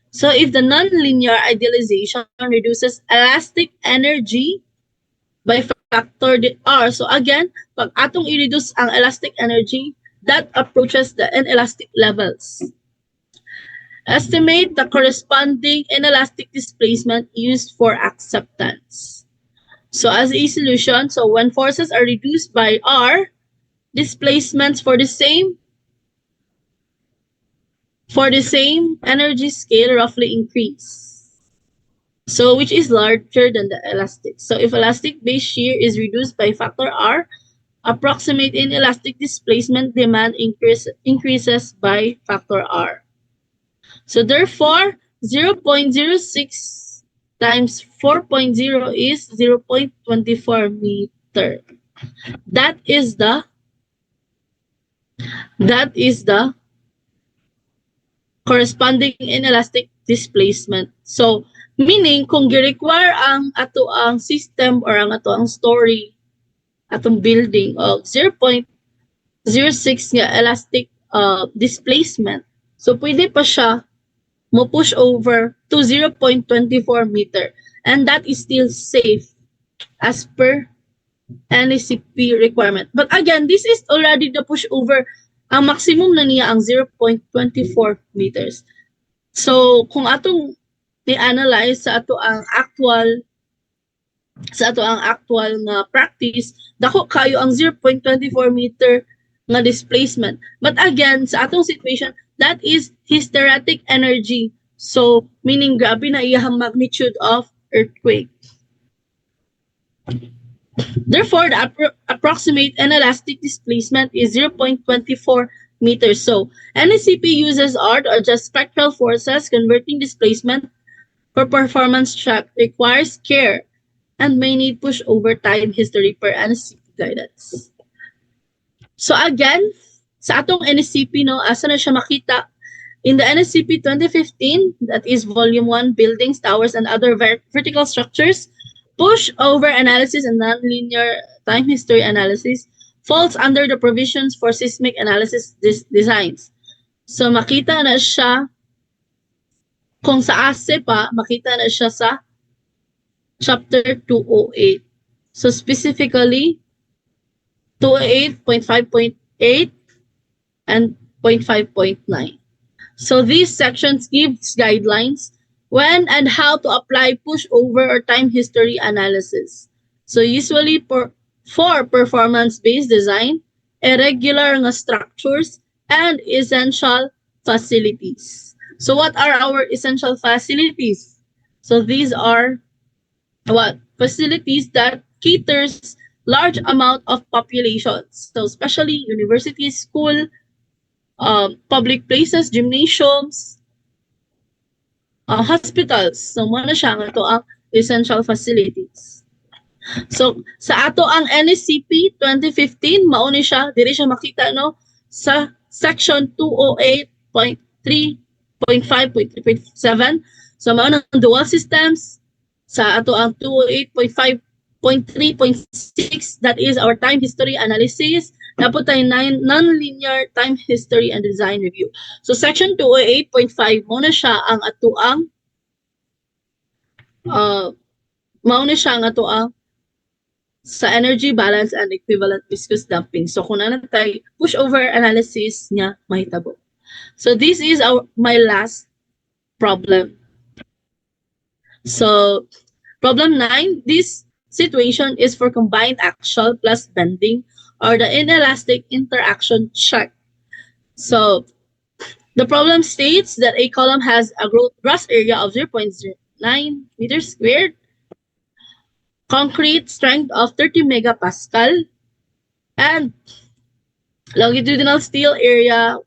Speaker 8: So if the nonlinear idealization reduces elastic energy by factor R. So again, pag atong i-reduce ang elastic energy, that approaches the inelastic levels. Estimate the corresponding inelastic displacement used for acceptance. So as a solution, so when forces are reduced by R, displacements for the same energy scale roughly increase. So which is larger than the elastic. So if elastic base shear is reduced by factor R, approximate inelastic displacement demand increases by factor R. So therefore, 0.06 times 4.0 is 0.24 meter. That is the That is the corresponding inelastic displacement. So, meaning, kung gi-require ang ato ang system or ang ato ang story, atong building of 0.06 nga elastic displacement, so pwede pa siya mo push over to 0.24 meter. And that is still safe as per NACP requirement. But again, this is already the push over. Ang maximum na niya ang 0.24 meters. So, kung atong i-analyze sa ato ang actual nga practice, dako kayo ang 0.24 meter nga displacement. But again, sa atong situation, that is hysteretic energy. So, meaning grabe na iyang magnitude of earthquake. Therefore, the approximate inelastic displacement is 0.24 meters. So, NACP uses R to adjust spectral forces. Converting displacement for performance check requires care and may need push over time history per NACP guidance. So again, sa atong NACP, no, asa na siya makita? In the NACP 2015, that is Volume 1, Buildings, Towers, and Other Vertical Structures, push over analysis and nonlinear time history analysis falls under the provisions for seismic analysis designs. So makita na siya, kung sa ASE pa, makita na siya sa Chapter 208. So specifically, 208.5.8 and 0.5.9. So these sections gives guidelines when and how to apply pushover or time history analysis. So usually for performance-based design, irregular nga structures, and essential facilities. So what are our essential facilities? So these are facilities that caters large amount of populations. So especially universities, school, public places, gymnasiums, hospitals. So muna siya nga to ang essential facilities. So sa ato ang NACP 2015, mauni siya, diri siya makita no sa section 208.3.5.3.7. So mao nang dual systems. Sa ato ang 208.5.3.6, that is our time history analysis. Dapat tayo non-linear time history and design review. So section 208.5 muna siya ang ato ang sa energy balance and equivalent viscous damping. So kung na tayo pushover analysis niya mahitabo. So this is my last problem. So problem 9, this situation is for combined axial plus bending or the inelastic interaction check. So the problem states that a column has a gross area of 0.09 meters squared, concrete strength of 30 megapascal, and longitudinal steel area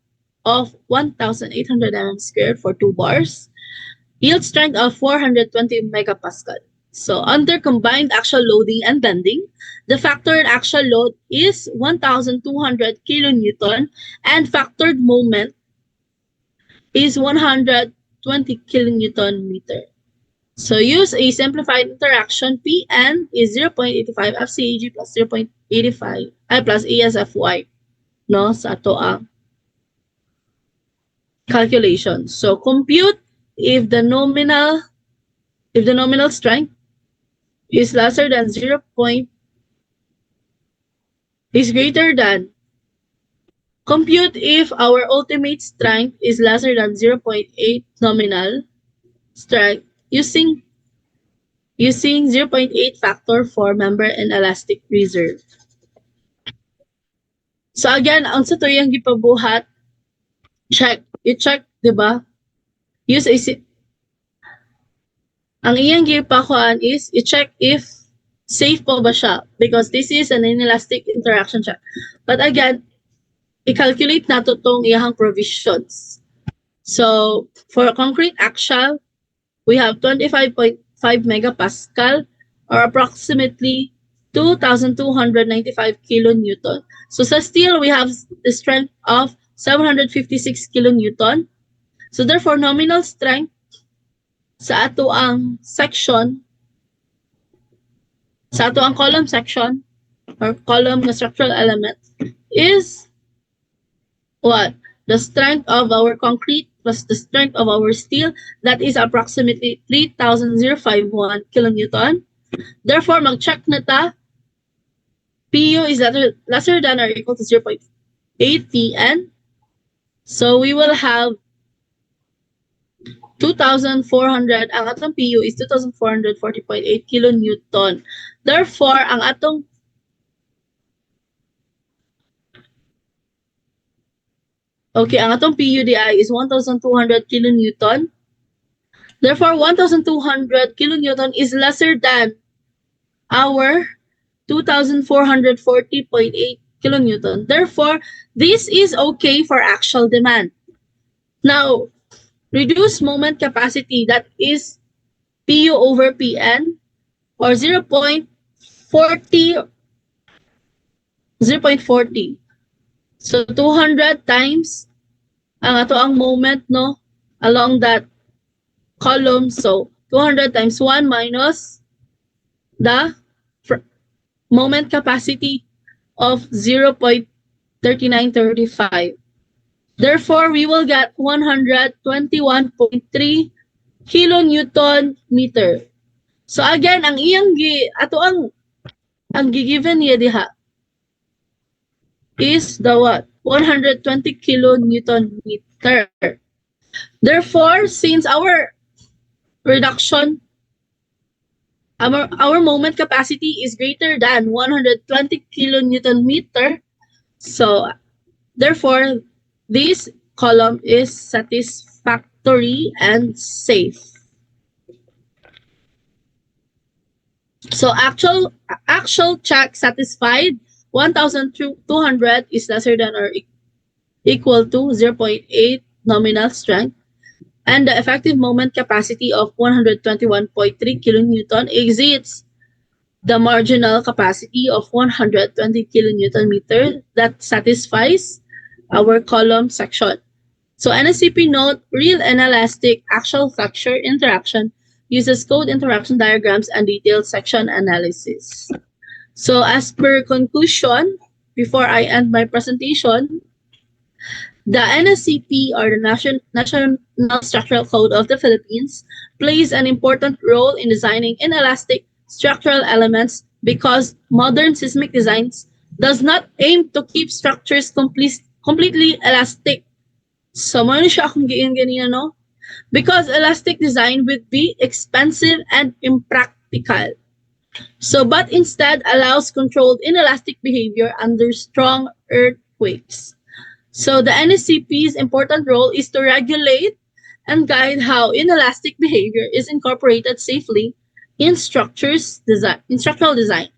Speaker 8: of 1,800 mm squared for 2 bars, yield strength of 420 megapascal. So under combined axial loading and bending, the factored axial load is 1,200 kilonewton and factored moment is 120 kilonewton meter. So use a simplified interaction. Pn is 0.85 FCAG plus 0.85 plus ASFY no sa ato ang calculation. So compute if the nominal strength is lesser than is greater than. Compute if our ultimate strength is lesser than 0.8 nominal strength using 0.8 factor for member and elastic reserve. So again, ang sa tuyang gipabuhat, i-check, di ba? Use ang iyang gipakuan is i-check if safe po ba siya because this is an inelastic interaction check. But again, i-calculate nato tong iyang provisions. So for concrete axial, we have 25.5 megapascal or approximately 2,295 kilonewton. So sa steel, we have the strength of 756 kilonewton. So therefore, nominal strength sa ato ang section, sa ato ang column section, or column na structural element, is what? The strength of our concrete plus the strength of our steel, that is approximately 3,051 kilonewton. Therefore, mag-check na ta, PU is lesser than or equal to 0.8 PN. So we will have 2,400, ang atong PU is 2,440.8 kilonewton. Therefore, ang atong PUDI is 1,200 kilonewton. Therefore, 1,200 kilonewton is lesser than our 2,440.8 kilonewton. Therefore, this is okay for axial demand. Now, reduced moment capacity, that is PU over PN, or 0.40. So 200 times ang ato ang moment, no, along that column. So 200 times 1 minus the moment capacity of 0.3935. Therefore, we will get 121.3 kilonewton meter. So again, ang iyang given niya diha is the what? 120 kilonewton meter. Therefore, since our reduction, our moment capacity is greater than 120 kilonewton meter, so therefore, this column is satisfactory and safe. So actual check satisfied, 1,200 is lesser than or equal to 0.8 nominal strength, and the effective moment capacity of 121.3 kilonewton exceeds the marginal capacity of 120 kilonewton meter that satisfies our column section. So NSCP note, real and elastic axial flexure interaction uses code interaction diagrams and detailed section analysis. So as per conclusion, before I end my presentation, the NSCP, or the National Structural Code of the Philippines, plays an important role in designing inelastic structural elements because modern seismic designs does not aim to keep structures completely elastic. So, ano siya akong ganyan, no? Because elastic design would be expensive and impractical. So, but instead allows controlled inelastic behavior under strong earthquakes. So, the NSCP's important role is to regulate and guide how inelastic behavior is incorporated safely in structural design.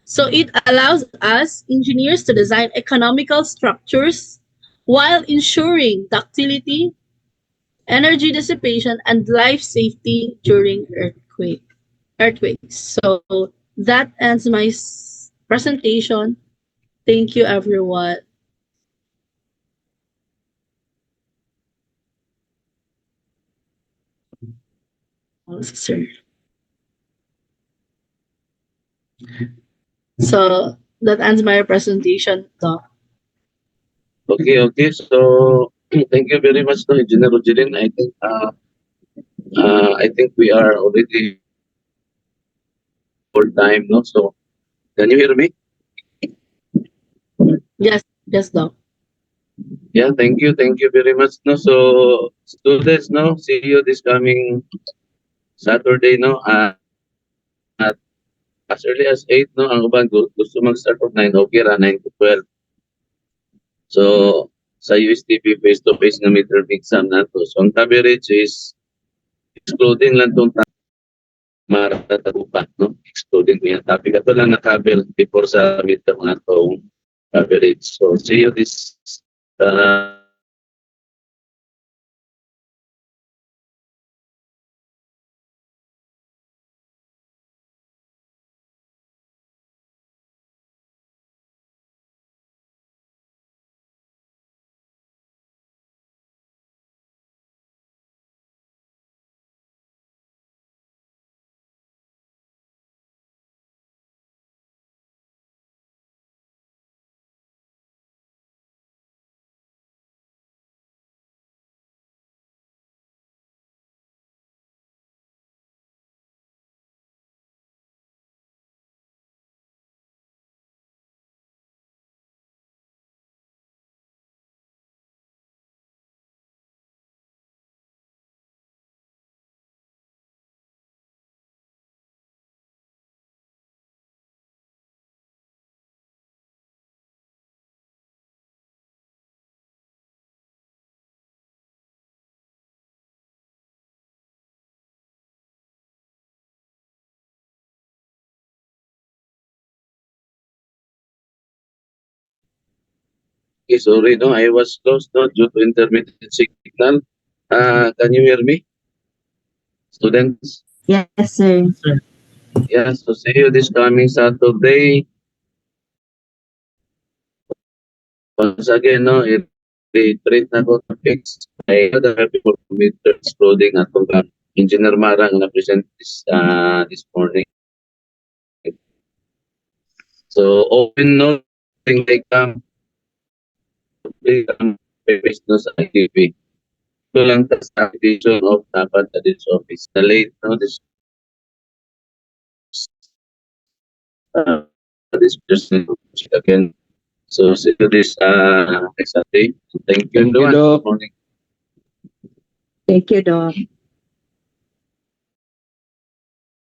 Speaker 8: So it allows us engineers to design economical structures while ensuring ductility, energy dissipation, and life safety during earthquakes. So that ends my presentation. Thank you, everyone. So that ends my presentation, Doc.
Speaker 1: Okay. So thank you very much, no, Engineer Rogelin. I think we are already full time, no? So can you hear me?
Speaker 8: Yes, Doc.
Speaker 1: Yeah, thank you very much, no. So students, no, see you this coming Saturday, no, at as early as 8, no. Ang uban gusto mag-start of 9, okay ra 9 to 12. So sa USTP face-to-face na midterm exam nato. So ang coverage is excluding lang tong maratagupa, no? Excluding niya topic. Ito lang na-cover before sa midterm natong coverage. So see you this Okay, sorry, no, I was close, no, due to intermittent signal. Can you hear me? Students?
Speaker 3: Yes, sir.
Speaker 1: Yeah, so see you this coming Saturday. Once again, no, i-treat na ko topics. I had a people committers clothing at Engineer Marang na present this morning. So, open no, thing like based no sa ITV. Ito lang sa application of dapat at this office. Na late, no, this person again. So, see you this next Saturday. Thank you, everyone. Good morning.
Speaker 2: Thank you, Doc.